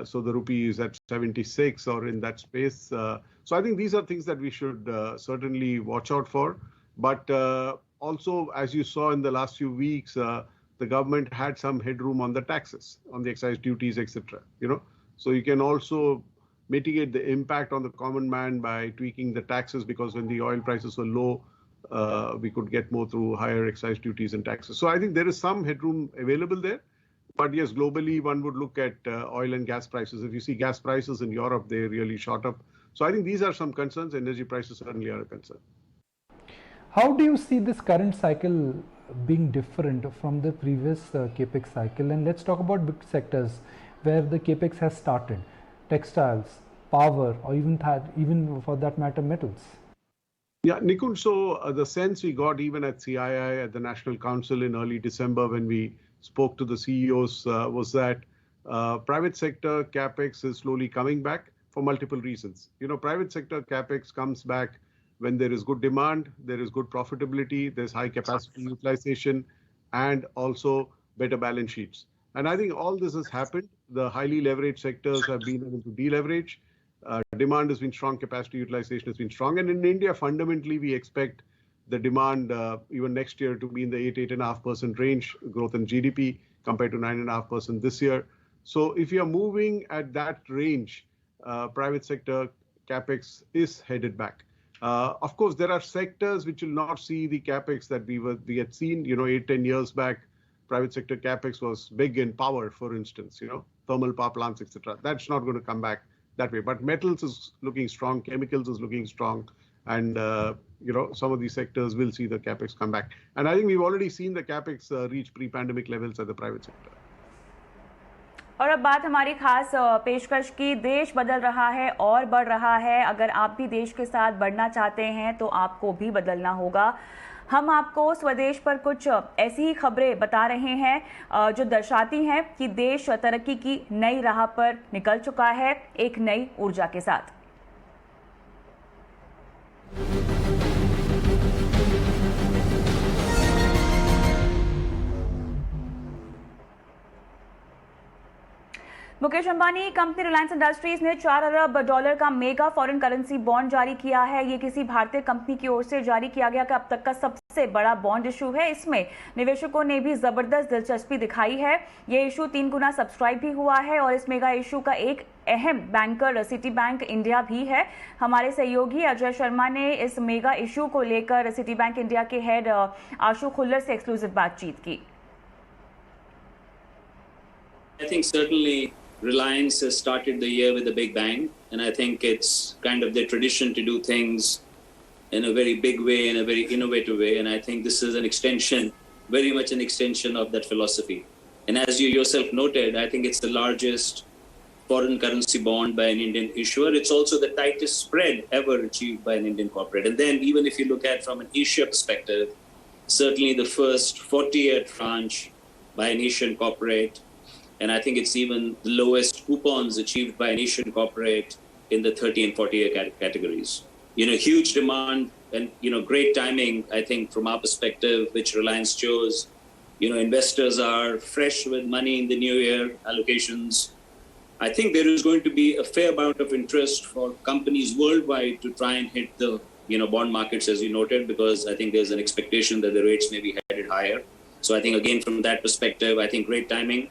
So the rupee is at 76 or in that space. So I think these are things that we should certainly watch out for. But also, as you saw in the last few weeks, the government had some headroom on the taxes, on the excise duties, etc. So you can also mitigate the impact on the common man by tweaking the taxes, because when the oil prices were low, we could get more through higher excise duties and taxes. So I think there is some headroom available there. But yes, globally, one would look at oil and gas prices. If you see gas prices in Europe, they really shot up. So I think these are some concerns. Energy prices certainly are a concern. How do you see this current cycle being different from the previous capex cycle? And let's talk about big sectors where the capex has started. Textiles, power, or even for that matter, metals? Yeah, Nikunj, so the sense we got even at CII, at the National Council in early December when we spoke to the CEOs was that private sector capex is slowly coming back for multiple reasons. Private sector capex comes back when there is good demand, there is good profitability, there's high capacity utilization, and also better balance sheets. And I think all this has happened. The highly leveraged sectors have been able to deleverage. Demand has been strong, capacity utilization has been strong. And in India, fundamentally, we expect the demand even next year to be in the 8.5% range growth in GDP compared to 9.5% this year. So if you're moving at that range, private sector capex is headed back. Of course, there are sectors which will not see the capex that we had seen, 8-10 years back. Private sector capex was big in power, for instance, thermal power plants, etc. That's not going to come back that way. But metals is looking strong, chemicals is looking strong, and some of these sectors will see the capex come back. And I think we've already seen the capex reach pre-pandemic levels at the private sector. और अब बात हमारी खास पेशकश की। देश बदल रहा है और बढ़ रहा है। अगर आप भी देश के साथ बढ़ना चाहते हैं तो आपको भी बदलना होगा। हम आपको स्वदेश पर कुछ ऐसी ही खबरें बता रहे हैं जो दर्शाती हैं कि देश तरक्की की नई राह पर निकल चुका है, एक नई ऊर्जा के साथ। मुकेश अंबानी कंपनी रिलायंस इंडस्ट्रीज ने $4 अरब का मेगा फॉरेन करेंसी बॉन्ड जारी किया है। ये किसी भारतीय कंपनी की ओर से जारी किया गया अब तक का सबसे बड़ा बॉन्ड इशू है। इसमें निवेशकों ने भी जबरदस्त दिलचस्पी दिखाई है। ये इशू 3 गुना सब्सक्राइब भी हुआ है और इस मेगा इशू का एक अहम बैंकर सिटी बैंक इंडिया भी है। हमारे सहयोगी अजय शर्मा ने इस मेगा इशू को लेकर सिटी बैंक इंडिया के हेड आशु खुल्लर से एक्सक्लूसिव बातचीत की। I think certainly Reliance has started the year with a big bang, and I think it's kind of their tradition to do things in a very big way, in a very innovative way, and I think this is an extension, very much an extension of that philosophy. And as you yourself noted, I think it's the largest foreign currency bond by an Indian issuer. It's also the tightest spread ever achieved by an Indian corporate. And then even if you look at from an Asia perspective, certainly the first 40-year tranche by an Asian corporate, and I think it's even the lowest coupons achieved by an Asian corporate in the 30 and 40-year categories. Huge demand and, great timing, I think, from our perspective, which Reliance chose. Investors are fresh with money in the new year allocations. I think there is going to be a fair amount of interest for companies worldwide to try and hit the, bond markets, as you noted, because I think there's an expectation that the rates may be headed higher. So I think, again, from that perspective, I think great timing.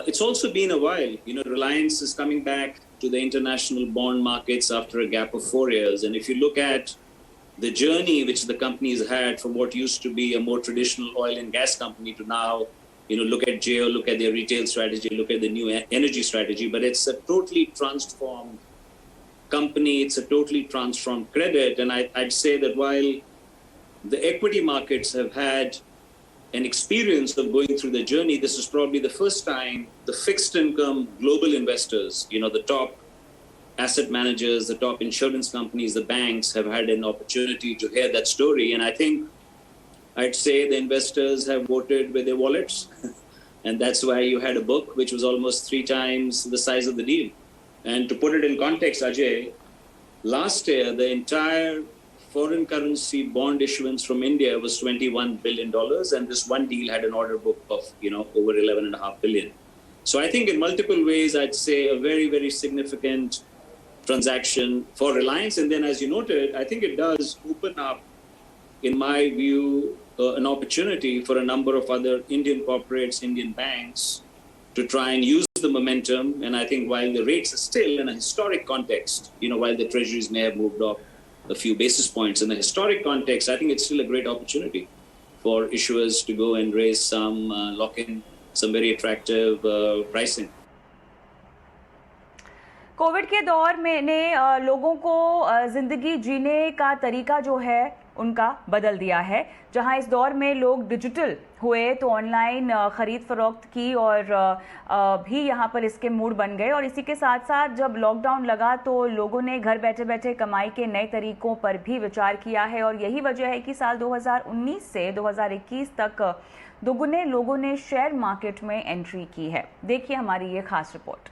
It's also been a while. Reliance is coming back to the international bond markets after a gap of 4 years. And if you look at the journey which the company has had from what used to be a more traditional oil and gas company to now, look at Jio, look at their retail strategy, look at the new energy strategy. But it's a totally transformed company. It's a totally transformed credit. And I'd say that while the equity markets have had an experience of going through the journey, this is probably the first time the fixed income global investors, the top asset managers, the top insurance companies, the banks have had an opportunity to hear that story. And I think I'd say the investors have voted with their wallets. And that's why you had a book which was almost 3 times the size of the deal. And to put it in context, Ajay, last year, the entire foreign currency bond issuance from India was $21 billion, and this one deal had an order book of, over $11.5 billion. So I think in multiple ways, I'd say a very, very significant transaction for Reliance. And then, as you noted, I think it does open up, in my view, an opportunity for a number of other Indian corporates, Indian banks, to try and use the momentum. And I think while the rates are still in a historic context, while the treasuries may have moved up a few basis points in the historic context, I think it's still a great opportunity for issuers to go and raise some, lock in some very attractive pricing. Covid के दौर में ने लोगों को जिंदगी जीने का तरीका जो है उनका बदल दिया है। जहां इस दौर में लोग डिजिटल हुए तो ऑनलाइन खरीद फरोख्त की और भी यहां पर इसके मूड बन गए। और इसी के साथ साथ जब लॉकडाउन लगा तो लोगों ने घर बैठे बैठे कमाई के नए तरीकों पर भी विचार किया है और यही वजह है कि साल 2019 से 2021 तक दोगुने लोगों ने शेयर मार्केट में एंट्री की है। देखिए हमारी ये खास रिपोर्ट।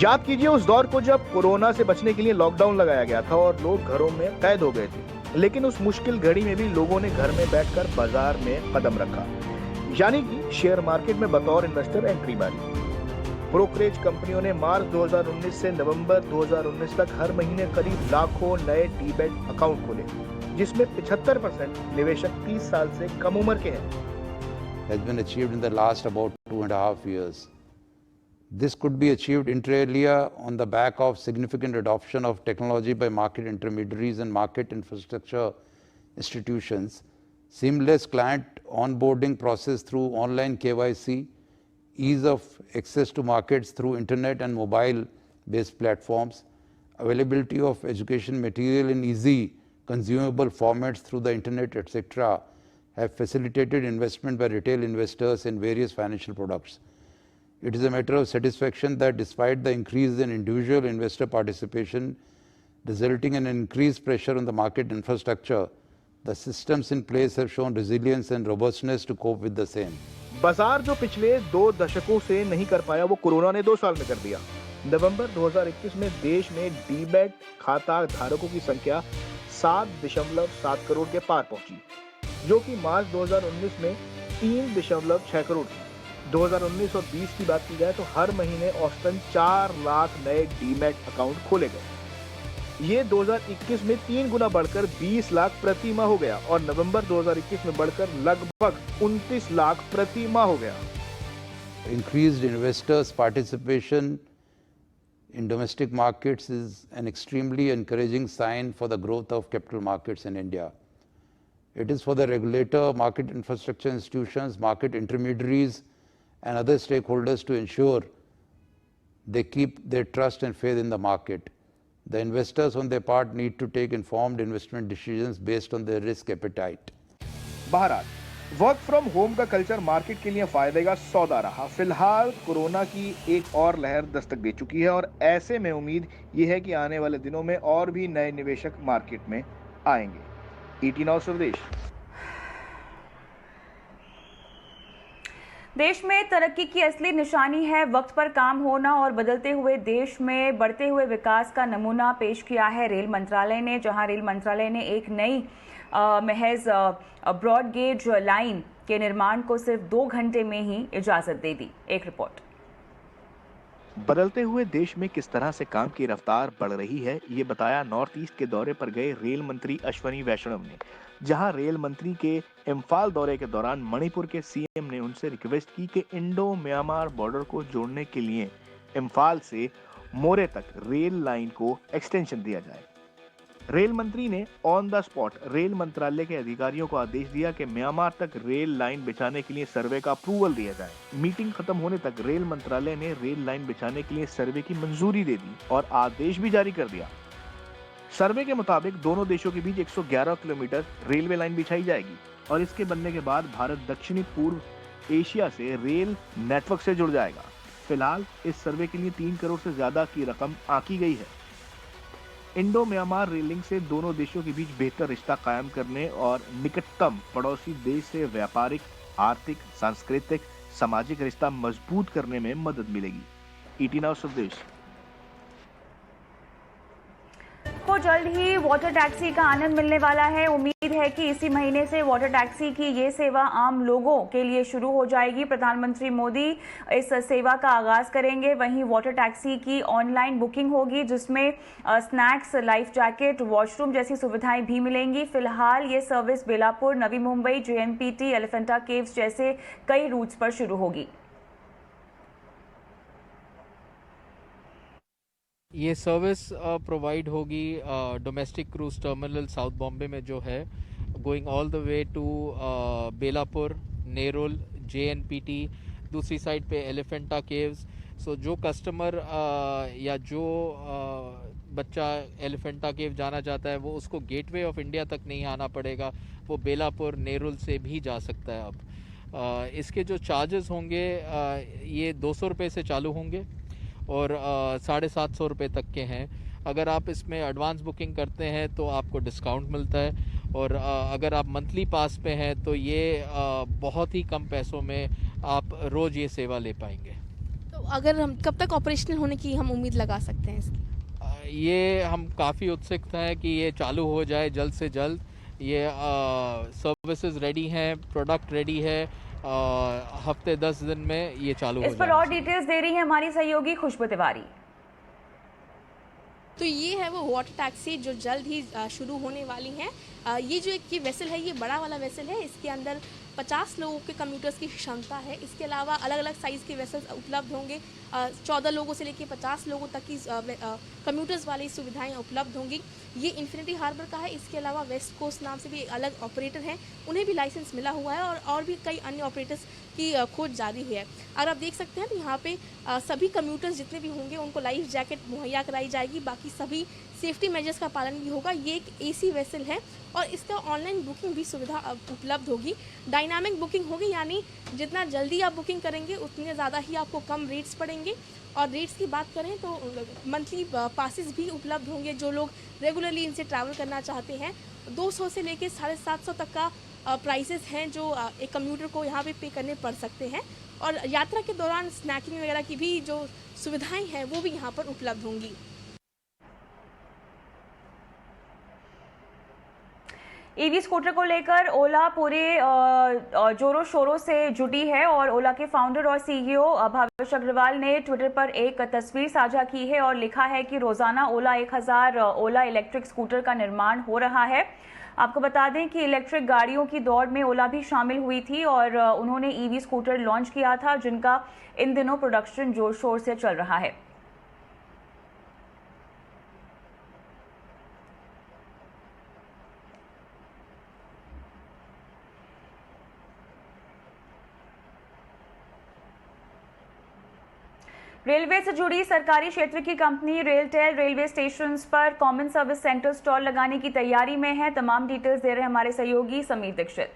याद कीजिए उस दौर को जब कोरोना से बचने के लिए लॉकडाउन लगाया गया था और लोग घरों में कैद हो गए थे, लेकिन उस मुश्किल घड़ी में भी लोगों ने घर में बैठकर बाजार में कदम रखा, यानी कि शेयर मार्केट में बतौर इन्वेस्टर एंट्री मारी। ब्रोकरेज कंपनियों ने मार्च 2019 से नवंबर 2019 तक हर महीने करीब लाखों नए डीमैट अकाउंट खोले, जिसमें 75% निवेशक 30 साल से कम उम्र के हैं। Has been achieved in the last about 2.5 years. This could be achieved inter alia on the back of significant adoption of technology by market intermediaries and market infrastructure institutions, seamless client onboarding process through online KYC, ease of access to markets through internet and mobile based platforms, availability of education material in easy consumable formats through the internet, etc., have facilitated investment by retail investors in various financial products. It is a matter of satisfaction that despite the increase in individual investor participation resulting in increased pressure on the market infrastructure, the systems in place have shown resilience and robustness to cope with the same. बाजार जो पिछले 2 दशकों से नहीं कर पाया वो corona ने 2 साल में कर दिया। नवंबर 2021 में देश में डीमैट खाता धारकों की संख्या 7.7 करोड़ के पार पहुंची, जो कि मार्च 2019 में 3.6 करोड़ थी। 2019 और 20 की बात की जाए तो हर महीने औसतन 4 लाख नए डीमैट अकाउंट खोले गए। ये 2021 में 3 गुना बढ़कर 20 लाख प्रति माह हो गया और नवंबर 2021 में बढ़कर लगभग 29 लाख प्रति माह हो गया। Increased investors' participation in domestic markets is an extremely encouraging sign for the growth of capital markets in India. It is for the regulator, market infrastructure institutions, market intermediaries, and other stakeholders to ensure they keep their trust and faith in the market. The investors on their part need to take informed investment decisions based on their risk appetite. बहरहाल work from home का culture market के लिए फायदे का सौदा रहा। फिलहाल corona की एक और लहर दस्तक दे चुकी है और ऐसे में उम्मीद ये है कि आने वाले दिनों में और भी नए निवेशक मार्केट में आएंगे। ET Now स्वदेश। देश में तरक्की की असली निशानी है वक्त पर काम होना और बदलते हुए देश में बढ़ते हुए विकास का नमूना पेश किया है रेल मंत्रालय ने, जहां रेल मंत्रालय ने एक नई महज ब्रॉड गेज लाइन के निर्माण को सिर्फ 2 घंटे में ही इजाजत दे दी। एक रिपोर्ट। बदलते हुए देश में किस तरह से काम की रफ्तार बढ़ रही है, ये बताया नॉर्थ ईस्ट के दौरे पर गए रेल मंत्री अश्वनी वैष्णव ने, जहां रेल मंत्री के इम्फाल दौरे के दौरान मणिपुर के सीएम ने उनसे रिक्वेस्ट की कि इंडो म्यांमार बॉर्डर को जोड़ने के लिए इम्फाल से मोरे तक रेल लाइन को एक्सटेंशन दिया जाए। रेल मंत्री ने ऑन द स्पॉट रेल मंत्रालय के अधिकारियों को आदेश दिया कि म्यांमार तक रेल लाइन बिछाने के लिए सर्वे का अप्रूवल दिया जाए। मीटिंग खत्म होने तक रेल मंत्रालय ने रेल लाइन बिछाने के लिए सर्वे की मंजूरी दे दी और आदेश भी जारी कर दिया। सर्वे के मुताबिक दोनों देशों के बीच 111 किलोमीटर रेलवे लाइन बिछाई जाएगी और इसके बनने के बाद भारत दक्षिणी पूर्व एशिया से रेल नेटवर्क से जुड़ जाएगा। फिलहाल इस सर्वे के लिए 3 करोड़ से ज्यादा की रकम आंकी गई है। इंडो म्यांमार रेल लिंक से दोनों देशों के बीच बेहतर रिश्ता कायम करने और निकटतम पड़ोसी देश से व्यापारिक, आर्थिक, सांस्कृतिक, सामाजिक रिश्ता मजबूत करने में मदद मिलेगी। ET Now स्वदेश। को जल्द ही वाटर टैक्सी का आनंद मिलने वाला है। उम्मीद है कि इसी महीने से वाटर टैक्सी की ये सेवा आम लोगों के लिए शुरू हो जाएगी। प्रधानमंत्री मोदी इस सेवा का आगाज करेंगे। वहीं वाटर टैक्सी की ऑनलाइन बुकिंग होगी, जिसमें स्नैक्स, लाइफ जैकेट, वॉशरूम जैसी सुविधाएं भी मिलेंगी। फिलहाल ये service Belapur, Navi Mumbai, JNPT, Elephanta caves जैसे कई रूट्स पर शुरू होगी। ये सर्विस प्रोवाइड होगी domestic cruise terminal south Bombay में जो है, going all the way to Belapur, Nerul, JNPT, दूसरी साइड पे एलिफेंटा केव्स। सो जो कस्टमर या जो बच्चा एलिफेंटा केव जाना चाहता है वो उसको गेटवे ऑफ इंडिया तक नहीं आना पड़ेगा, वो बेलापुर नेरुल से भी जा सकता है। अब इसके जो चार्जेस होंगे ये 200 रुपये से चालू होंगे और 750 रुपये तक के हैं। अगर आप इसमें एडवांस बुकिंग करते हैं तो आपको डिस्काउंट मिलता है और अगर आप मंथली पास पे हैं तो ये बहुत ही कम पैसों में आप रोज़ ये सेवा ले पाएंगे। तो अगर हम कब तक ऑपरेशनल होने की हम उम्मीद लगा सकते हैं इसकी? ये हम काफ़ी उत्सुक हैं कि ये चालू हो जाए जल्द से जल्द। ये सर्विसेज रेडी हैं, प्रोडक्ट रेडी है, हफ्ते 10 दिन में ये चालू हो जाए। इस पर और डिटेल्स दे रही है हमारी सहयोगी खुशबू तिवारी। तो ये है वो वाटर टैक्सी जो जल्द ही शुरू होने वाली हैं। ये जो एक ये वेसल है, ये बड़ा वाला वेसल है, इसके अंदर 50 लोगों के कम्यूटर्स की क्षमता है। इसके अलावा अलग अलग साइज़ के वेसल्स उपलब्ध होंगे। 14 लोगों से लेकर 50 लोगों तक की कम्यूटर्स वाली सुविधाएं उपलब्ध होंगी। ये इन्फिनिटी हार्बर का है। इसके अलावा वेस्ट कोस्ट नाम से भी अलग ऑपरेटर हैं, उन्हें भी लाइसेंस मिला हुआ है और भी कई अन्य ऑपरेटर्स की खोज जारी हुई है। अगर आप देख सकते हैं तो यहाँ पे सभी कम्यूटर्स जितने भी होंगे उनको लाइफ जैकेट मुहैया कराई जाएगी, बाकी सभी सेफ्टी मेजर्स का पालन भी होगा। ये एक AC वेसल है और इसका ऑनलाइन बुकिंग भी सुविधा उपलब्ध होगी। डायनामिक बुकिंग होगी, यानी जितना जल्दी आप बुकिंग करेंगे उतने ज़्यादा ही आपको कम रेट्स पड़ेंगे। और रेट्स की बात करें तो मंथली पासेस भी उपलब्ध होंगे। जो लोग रेगुलरली इनसे ट्रैवल करना चाहते हैं 200 से लेकर 750 तक का प्राइसेस हैं जो एक कम्यूटर को यहाँ पे करने पड़ सकते हैं। और यात्रा के दौरान स्नैकिंग वगैरह की भी जो सुविधाएं हैं वो भी यहाँ पर उपलब्ध होंगी। ईवी स्कूटर को लेकर ओला पूरे जोरों शोरों से जुटी है और ओला के फाउंडर और CEO भावेश अग्रवाल ने ट्विटर पर एक तस्वीर साझा की है और लिखा है कि रोजाना ओला 1000 ओला इलेक्ट्रिक स्कूटर का निर्माण हो रहा है। आपको बता दें कि इलेक्ट्रिक गाड़ियों की दौड़ में ओला भी शामिल हुई थी और उन्होंने ईवी स्कूटर लॉन्च किया था, जिनका इन दिनों प्रोडक्शन जोर शोर से चल रहा है। रेलवे से जुड़ी सरकारी क्षेत्र की कंपनी रेलटेल रेलवे स्टेशन पर कॉमन सर्विस सेंटर स्टॉल लगाने की तैयारी में है। तमाम डिटेल्स दे रहे हैं हमारे सहयोगी समीर दीक्षित।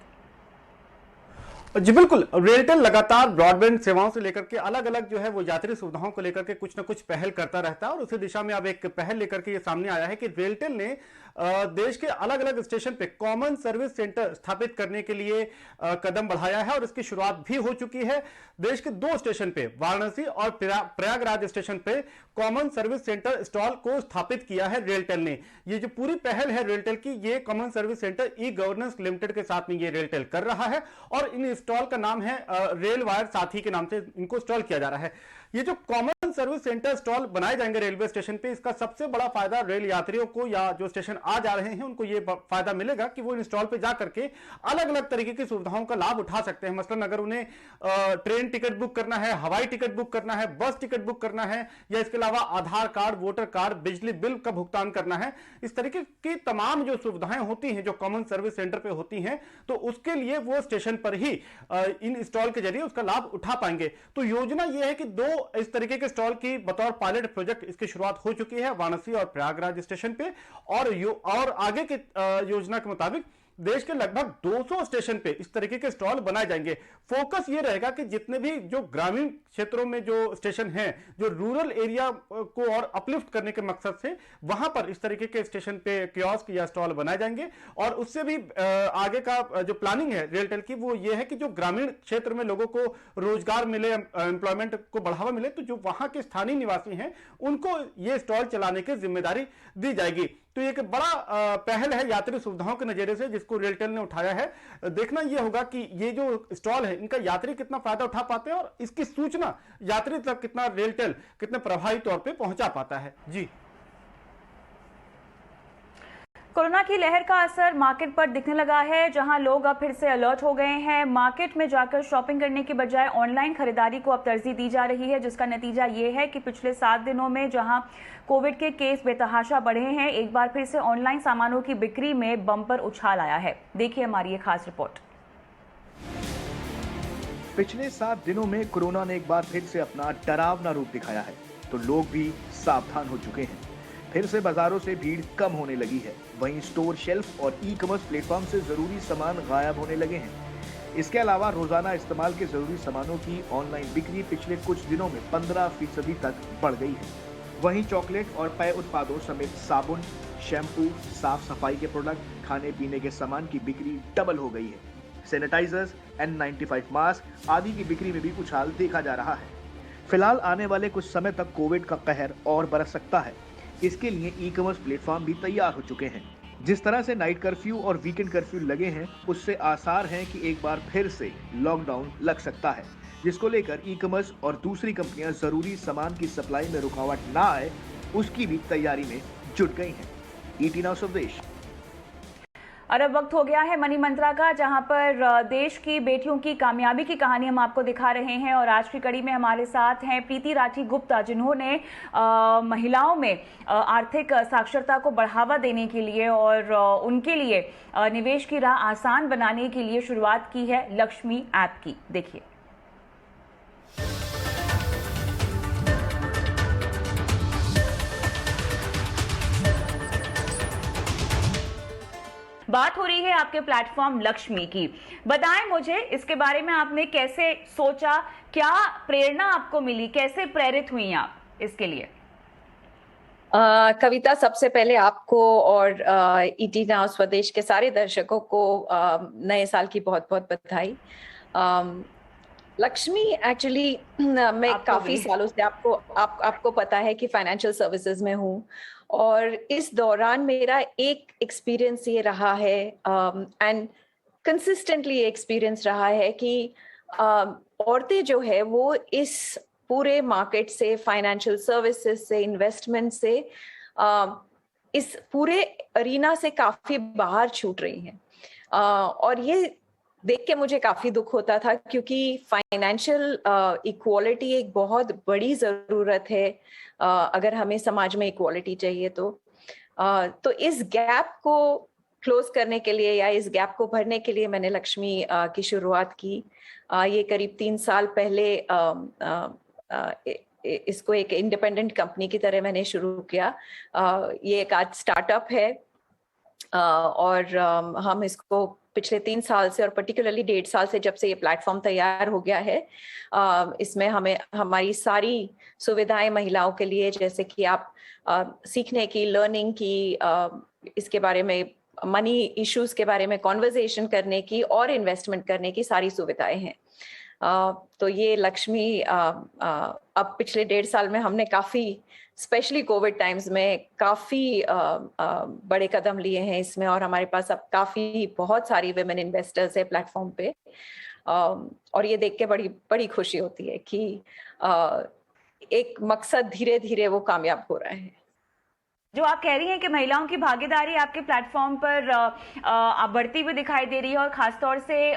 जी बिल्कुल, रेलटेल लगातार ब्रॉडबैंड सेवाओं से लेकर के अलग अलग जो है वो यात्री सुविधाओं को लेकर के कुछ न कुछ पहल करता रहता है और उसी दिशा में अब एक पहल लेकर के ये सामने आया है कि रेलटेल ने देश के अलग अलग स्टेशन पे कॉमन सर्विस सेंटर स्थापित करने के लिए कदम बढ़ाया है और इसकी शुरुआत भी हो चुकी है। देश के 2 स्टेशन पे, वाराणसी और प्रयागराज स्टेशन पे कॉमन सर्विस सेंटर स्टॉल को स्थापित किया है रेलटेल ने। ये जो पूरी पहल है रेलटेल की, ये common service centre e-governance limited के साथ में ये रेलटेल कर रहा है और इन स्टॉल का नाम है रेल वायर साथी के नाम से इनको इंस्टॉल किया जा रहा है। ये जो कॉमन सर्विस सेंटर स्टॉल बनाए जाएंगे रेलवे स्टेशन पे, इसका सबसे बड़ा फायदा रेल यात्रियों को या जो स्टेशन आ जा रहे हैं उनको ये फायदा मिलेगा कि वो इन स्टॉल पे जा करके अलग अलग तरीके की सुविधाओं का लाभ उठा सकते हैं। मसलन अगर उन्हें ट्रेन टिकट बुक करना है, हवाई टिकट बुक करना है, बस टिकट बुक करना है या इसके अलावा आधार कार्ड, वोटर कार्ड, बिजली बिल का भुगतान करना है, इस तरीके की तमाम जो सुविधाएं होती हैं जो कॉमन सर्विस सेंटर पे होती हैं, तो उसके लिए वो स्टेशन पर ही इन स्टॉल के जरिए उसका लाभ उठा पाएंगे। तो योजना यह है कि 2 इस तरीके के स्टॉल की बतौर पायलट प्रोजेक्ट इसकी शुरुआत हो चुकी है वाराणसी और प्रयागराज स्टेशन पे और आगे की योजना के मुताबिक देश के लगभग 200 स्टेशन पे इस तरीके के स्टॉल बनाए जाएंगे। फोकस ये रहेगा कि जितने भी जो ग्रामीण क्षेत्रों में जो स्टेशन हैं, जो रूरल एरिया को और अपलिफ्ट करने के मकसद से वहां पर इस तरीके के स्टेशन पे कियोस्क या स्टॉल बनाए जाएंगे। और उससे भी आगे का जो प्लानिंग है रेलटेल की वो ये है कि जो ग्रामीण क्षेत्र में लोगों को रोजगार मिले, एम्प्लॉयमेंट को बढ़ावा मिले, तो जो वहां के स्थानीय निवासी हैं उनको ये स्टॉल चलाने की जिम्मेदारी दी जाएगी। तो एक बड़ा पहल है यात्री सुविधाओं के नजरिए से जिसको रेलटेल ने उठाया है। देखना यह होगा कि ये जो स्टॉल है इनका यात्री कितना फायदा उठा पाते हैं और इसकी सूचना यात्री तक कितना रेलटेल कितने प्रभावी तौर पे पहुंचा पाता है। जी, कोरोना की लहर का असर मार्केट पर दिखने लगा है, जहां लोग अब फिर से अलर्ट हो गए हैं। मार्केट में जाकर शॉपिंग करने की बजाय ऑनलाइन खरीदारी को अब तरजीह दी जा रही है, जिसका नतीजा ये है कि पिछले 7 दिनों में जहां कोविड के केस बेतहाशा बढ़े हैं, एक बार फिर से ऑनलाइन सामानों की बिक्री में बम्पर उछाल आया है। देखिए हमारी ये खास रिपोर्ट। पिछले 7 दिनों में कोरोना ने एक बार फिर से अपना डरावना रूप दिखाया है, तो लोग भी सावधान हो चुके हैं। फिर से बाजारों से भीड़ कम होने लगी है। वहीं स्टोर शेल्फ और ई-कॉमर्स प्लेटफॉर्म से जरूरी सामान गायब होने लगे हैं। इसके अलावा रोजाना इस्तेमाल के जरूरी सामानों की ऑनलाइन बिक्री पिछले कुछ दिनों में 15% तक बढ़ गई है। वहीं चॉकलेट और पेय उत्पादों समेत साबुन, शैम्पू, साफ सफाई के प्रोडक्ट, खाने पीने के सामान की बिक्री डबल हो गई है। सैनिटाइजर्स, N95 मास्क आदि की बिक्री में भी उछाल देखा जा रहा है। फिलहाल आने वाले कुछ समय तक कोविड का कहर और बरस सकता है। इसके लिए ई-कॉमर्स प्लेटफॉर्म भी तैयार हो चुके हैं। जिस तरह से नाइट कर्फ्यू और वीकेंड कर्फ्यू लगे हैं, उससे आसार हैं कि एक बार फिर से लॉकडाउन लग सकता है, जिसको लेकर ई-कॉमर्स और दूसरी कंपनियां जरूरी सामान की सप्लाई में रुकावट ना आए, उसकी भी तैयारी में जुट गई हैं। ET नाउ स्वदेश। और अब वक्त हो गया है मनी मंत्रा का, जहां पर देश की बेटियों की कामयाबी की कहानी हम आपको दिखा रहे हैं। और आज की कड़ी में हमारे साथ हैं प्रीति राठी गुप्ता, जिन्होंने महिलाओं में आर्थिक साक्षरता को बढ़ावा देने के लिए और उनके लिए निवेश की राह आसान बनाने के लिए शुरुआत की है लक्ष्मी ऐप की। देखिए। बात हो रही है आपके प्लेटफॉर्म लक्ष्मी की। बताएं मुझे इसके बारे में, आपने कैसे सोचा, क्या प्रेरणा आपको मिली, कैसे प्रेरित हुई आप इसके लिए? कविता, सबसे पहले आपको और ET नाउ स्वदेश के सारे दर्शकों को नए साल की बहुत बहुत बधाई। लक्ष्मी एक्चुअली मैं काफी सालों से आपको पता है कि फाइनेंशियल सर्विसेज में हूँ, और इस दौरान मेरा एक एक्सपीरियंस ये रहा है एंड कंसिस्टेंटली एक्सपीरियंस रहा है कि औरतें जो है वो इस पूरे मार्केट से, फाइनेंशियल सर्विसेज से, इन्वेस्टमेंट से, इस पूरे अरीना से काफी बाहर छूट रही हैं। और ये देख के मुझे काफी दुख होता था, क्योंकि फाइनेंशियल इक्वालिटी एक बहुत बड़ी जरूरत है अगर हमें समाज में इक्वालिटी चाहिए तो इस गैप को क्लोज करने के लिए या इस गैप को भरने के लिए मैंने लक्ष्मी की शुरुआत की। ये करीब 3 साल पहले इसको एक इंडिपेंडेंट कंपनी की तरह मैंने शुरू किया। ये एक आज स्टार्टअप है और हम इसको पिछले 3 साल से और पर्टिकुलरली 1.5 साल से, जब से ये प्लेटफॉर्म तैयार हो गया है, इसमें हमें हमारी सारी सुविधाएं महिलाओं के लिए, जैसे कि आप सीखने की, लर्निंग की, इसके बारे में, मनी इश्यूज के बारे में कॉन्वर्सेशन करने की और इन्वेस्टमेंट करने की सारी सुविधाएं हैं। तो ये लक्ष्मी अब पिछले 1.5 साल में हमने काफी, स्पेशली कोविड टाइम्स में, काफी बड़े कदम लिए हैं इसमें, और हमारे पास अब काफी बहुत सारी विमेन इन्वेस्टर्स है प्लेटफॉर्म पे। और ये देख के बड़ी बड़ी खुशी होती है कि एक मकसद धीरे धीरे वो कामयाब हो रहा है। जो आप कह रही हैं कि महिलाओं की भागीदारी आपके प्लेटफॉर्म पर बढ़ती हुई दिखाई दे रही है, और खासतौर से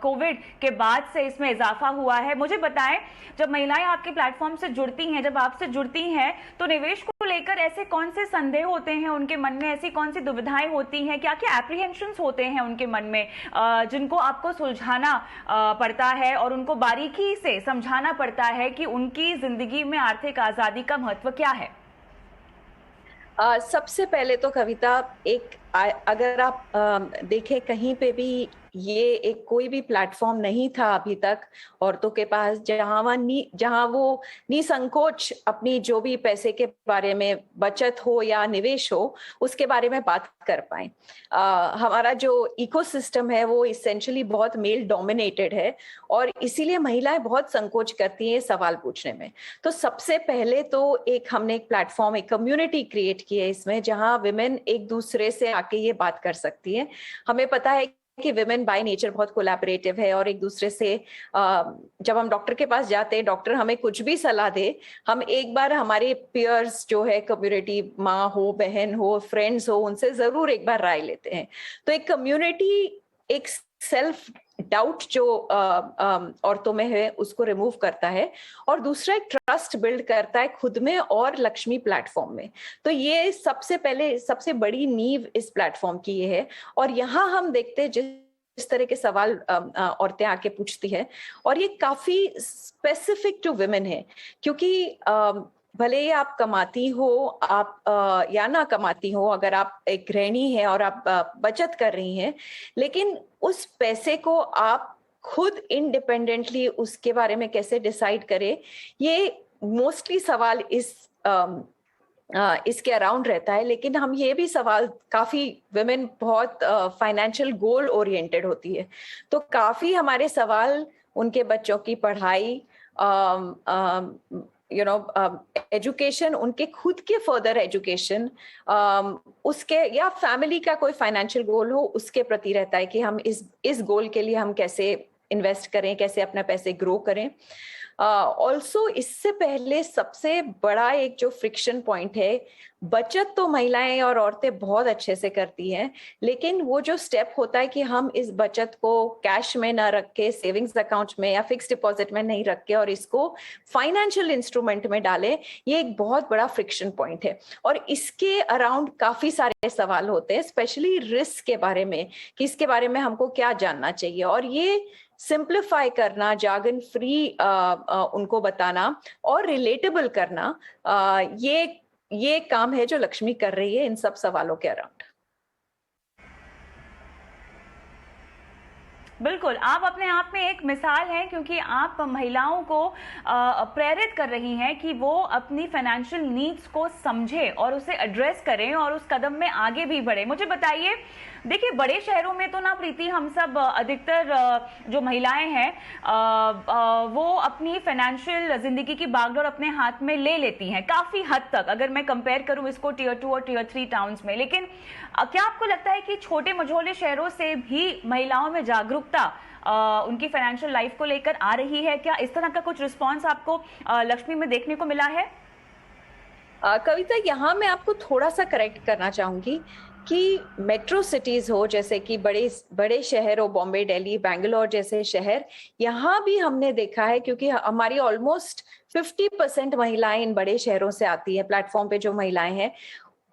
कोविड के बाद से इसमें इजाफा हुआ है। मुझे बताएं, जब महिलाएं आपके प्लेटफॉर्म से जुड़ती हैं, जब आपसे जुड़ती हैं, तो निवेश को लेकर ऐसे कौन से संदेह होते हैं उनके मन में, ऐसी कौन सी दुविधाएं होती हैं, क्या क्या एप्रीहेंशंस होते हैं उनके मन में, जिनको आपको सुलझाना पड़ता है और उनको बारीकी से समझाना पड़ता है कि उनकी जिंदगी में आर्थिक आजादी का महत्व क्या है? सबसे पहले तो कविता, अगर आप देखें कहीं पे भी ये एक कोई भी प्लेटफॉर्म नहीं था अभी तक औरतों के पास जहां वो निसंकोच अपनी जो भी पैसे के बारे में, बचत हो या निवेश हो, उसके बारे में बात कर पाए। हमारा जो इकोसिस्टम है वो इसेंशियली बहुत मेल डोमिनेटेड है, और इसीलिए महिलाएं बहुत संकोच करती हैं सवाल पूछने में। तो सबसे पहले तो हमने एक प्लेटफॉर्म, एक कम्युनिटी क्रिएट की है इसमें, जहां विमेन एक दूसरे से आके ये बात कर सकती है। हमें पता है कि विमेन बाय नेचर बहुत कोलैबोरेटिव है, और एक दूसरे से जब हम डॉक्टर के पास जाते हैं, डॉक्टर हमें कुछ भी सलाह दे, हम एक बार हमारे पियर्स जो है, कम्युनिटी, माँ हो, बहन हो, फ्रेंड्स हो, उनसे जरूर एक बार राय लेते हैं। तो एक कम्युनिटी एक सेल्फ डाउट जो औरतों में है उसको रिमूव करता है, और दूसरा एक ट्रस्ट बिल्ड करता है खुद में और लक्ष्मी प्लेटफॉर्म में। तो ये सबसे पहले सबसे बड़ी नींव इस प्लेटफॉर्म की ये है। और यहाँ हम देखते हैं जिस इस तरह के सवाल औरतें आके पूछती है, और ये काफी स्पेसिफिक टू वुमेन है, क्योंकि भले ही आप कमाती हो, आप या ना कमाती हो, अगर आप एक गृहिणी है और आप बचत कर रही हैं, लेकिन उस पैसे को आप खुद इंडिपेंडेंटली उसके बारे में कैसे डिसाइड करें, ये मोस्टली सवाल इसके अराउंड रहता है। लेकिन हम ये भी सवाल, काफी वुमेन बहुत फाइनेंशियल गोल ओरिएंटेड होती है, तो काफी हमारे सवाल उनके बच्चों की पढ़ाई, एजुकेशन, उनके खुद के फर्दर एजुकेशन, उसके या फैमिली का कोई फाइनेंशियल गोल हो, उसके प्रति रहता है कि हम इस गोल के लिए हम कैसे इन्वेस्ट करें, कैसे अपना पैसे ग्रो करें। ऑल्सो इससे पहले सबसे बड़ा एक जो फ्रिक्शन पॉइंट है, बचत तो महिलाएं और औरतें बहुत अच्छे से करती हैं, लेकिन वो जो स्टेप होता है कि हम इस बचत को कैश में ना रख के सेविंग्स अकाउंट में या फिक्स डिपॉजिट में नहीं रख के और इसको फाइनेंशियल इंस्ट्रूमेंट में डालें, ये एक बहुत बड़ा फ्रिक्शन पॉइंट है। और इसके अराउंड काफी सारे सवाल होते हैं, स्पेशली रिस्क के बारे में, कि इसके बारे में हमको क्या जानना चाहिए, और ये सिंप्लीफाई करना, जार्गन फ्री उनको बताना और रिलेटेबल करना, ये काम है जो लक्ष्मी कर रही है इन सब सवालों के अराउंड। बिल्कुल, आप अपने आप में एक मिसाल हैं, क्योंकि आप महिलाओं को प्रेरित कर रही हैं कि वो अपनी फाइनेंशियल नीड्स को समझे और उसे एड्रेस करें और उस कदम में आगे भी बढ़े। मुझे बताइए, देखिए बड़े शहरों में तो ना प्रीति, हम सब अधिकतर जो महिलाएं हैं वो अपनी फाइनेंशियल जिंदगी की बागडोर अपने हाथ में ले लेती हैं काफी हद तक, अगर मैं कंपेयर करूं इसको टियर 2 और टियर 3 टाउन्स में। लेकिन क्या आपको लगता है कि छोटे मझोले शहरों से भी महिलाओं में जागरूकता उनकी फाइनेंशियल लाइफ को लेकर आ रही है? क्या इस तरह का कुछ रिस्पॉन्स आपको लक्ष्मी में देखने को मिला है? कविता, यहाँ मैं आपको थोड़ा सा करेक्ट करना चाहूंगी कि मेट्रो सिटीज हो, जैसे कि बड़े शहर हो, बॉम्बे, दिल्ली, बैंगलोर जैसे शहर, यहाँ भी हमने देखा है, क्योंकि हमारी ऑलमोस्ट 50% महिलाएं इन बड़े शहरों से आती है। प्लेटफॉर्म पे जो महिलाएं हैं,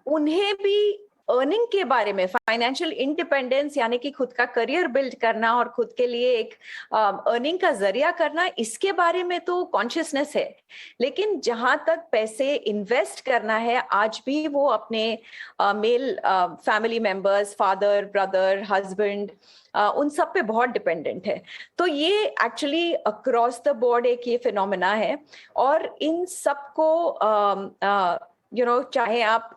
उन्हें भी अर्निंग के बारे में, फाइनेंशियल इंडिपेंडेंस यानी कि खुद का करियर बिल्ड करना और खुद के लिए एक अर्निंग का जरिया करना, इसके बारे में तो कॉन्शियसनेस है। लेकिन जहां तक पैसे इन्वेस्ट करना है, आज भी वो अपने male family members, father, brother, husband, उन सब पे बहुत डिपेंडेंट है। तो ये एक्चुअली अक्रॉस द बोर्ड एक ये फिनोमेना है, और इन सबको चाहे आप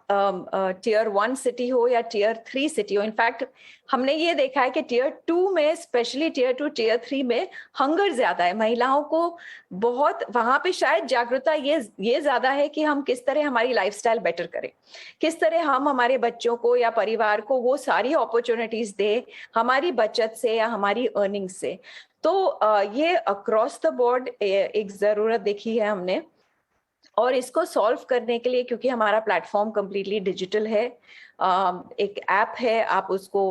टियर 1 सिटी हो या टियर 3 सिटी हो, इनफैक्ट हमने ये देखा है कि टियर 2 में, स्पेशली टियर 2, टियर 3 में हंगर ज्यादा है। महिलाओं को बहुत, वहां पे शायद जागरूकता ये ज्यादा है कि हम किस तरह हमारी लाइफस्टाइल बेटर करें, किस तरह हम हमारे बच्चों को या परिवार को वो सारी अपॉर्चुनिटीज दे हमारी बचत से या हमारी अर्निंग से। तो ये अक्रॉस द बोर्ड एक जरूरत देखी है हमने, और इसको सॉल्व करने के लिए, क्योंकि हमारा प्लेटफॉर्म कंप्लीटली डिजिटल है, एक ऐप है, आप उसको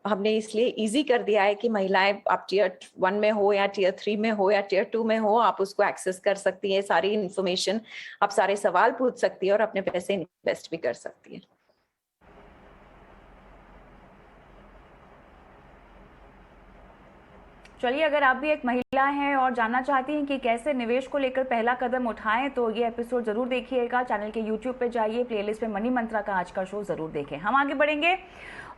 हमने इसलिए इजी कर दिया है कि महिलाएं, आप टियर 1 में हो या टियर 3 में हो या टियर 2 में हो, आप उसको एक्सेस कर सकती है, सारी इंफॉर्मेशन, आप सारे सवाल पूछ सकती है और अपने पैसे इन्वेस्ट भी कर सकती है। चलिए, अगर आप भी एक महिला हैं और जानना चाहती हैं कि कैसे निवेश को लेकर पहला कदम उठाएं, तो ये एपिसोड जरूर देखिएगा। चैनल के यूट्यूब पे जाइए, प्लेलिस्ट पे मनी मंत्रा का आज का शो जरूर देखें। हम आगे बढ़ेंगे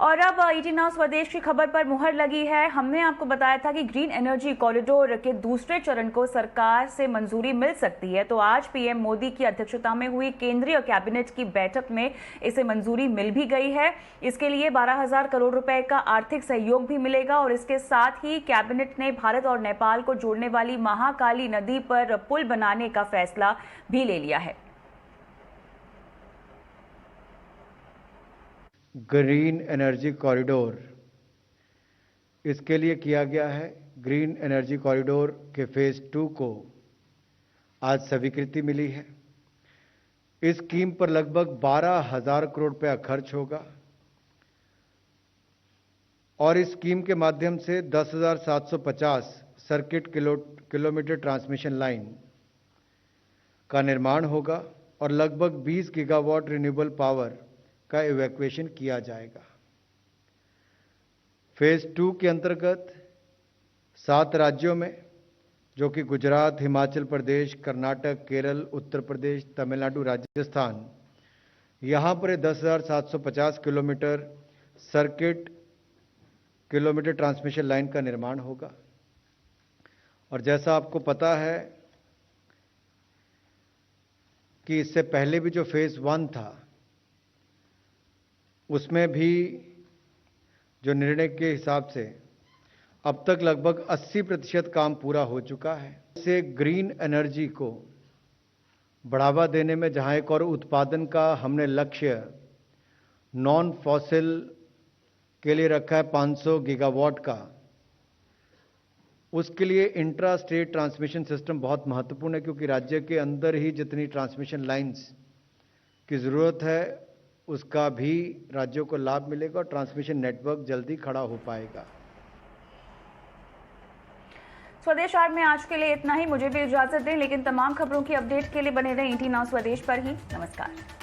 और अब ईटी नाउ स्वदेश की खबर पर मुहर लगी है। हमने आपको बताया था कि ग्रीन एनर्जी कॉरिडोर के दूसरे चरण को सरकार से मंजूरी मिल सकती है, तो आज पीएम मोदी की अध्यक्षता में हुई केंद्रीय कैबिनेट की बैठक में इसे मंजूरी मिल भी गई है। इसके लिए 12,000 करोड़ रुपए का आर्थिक सहयोग भी मिलेगा और इसके साथ ही कैबिनेट ने भारत और नेपाल को जोड़ने वाली महाकाली नदी पर पुल बनाने का फैसला भी ले लिया है। ग्रीन एनर्जी कॉरिडोर, इसके लिए किया गया है। ग्रीन एनर्जी कॉरिडोर के फेज 2 को आज स्वीकृति मिली है। इस स्कीम पर लगभग 12,000 करोड़ रुपया खर्च होगा और इस स्कीम के माध्यम से 10,750 सर्किट किलोमीटर ट्रांसमिशन लाइन का निर्माण होगा और लगभग 20 गीगावाट रिन्यूएबल पावर का इवैक्यूएशन किया जाएगा। फेज 2 के अंतर्गत 7 राज्यों में, जो कि गुजरात, हिमाचल प्रदेश, कर्नाटक, केरल, उत्तर प्रदेश, तमिलनाडु, राजस्थान, यहाँ पर 10,750 kilometre circuit kilometre transmission line का निर्माण होगा। और जैसा आपको पता है कि इससे पहले भी जो फेज 1 था उसमें भी जो निर्णय के हिसाब से अब तक लगभग 80% काम पूरा हो चुका है। इससे ग्रीन एनर्जी को बढ़ावा देने में जहां एक और उत्पादन का हमने लक्ष्य नॉन फॉसिल के लिए रखा है 500 गीगावाट का, उसके लिए इंट्रा स्टेट ट्रांसमिशन सिस्टम बहुत महत्वपूर्ण है, क्योंकि राज्य के अंदर ही जितनी ट्रांसमिशन लाइंस की ज़रूरत है उसका भी राज्यों को लाभ मिलेगा और ट्रांसमिशन नेटवर्क जल्दी खड़ा हो पाएगा। स्वदेश आर में आज के लिए इतना ही। मुझे भी इजाजत दें, लेकिन तमाम खबरों की अपडेट के लिए बने रहें ET Now स्वदेश पर ही। नमस्कार।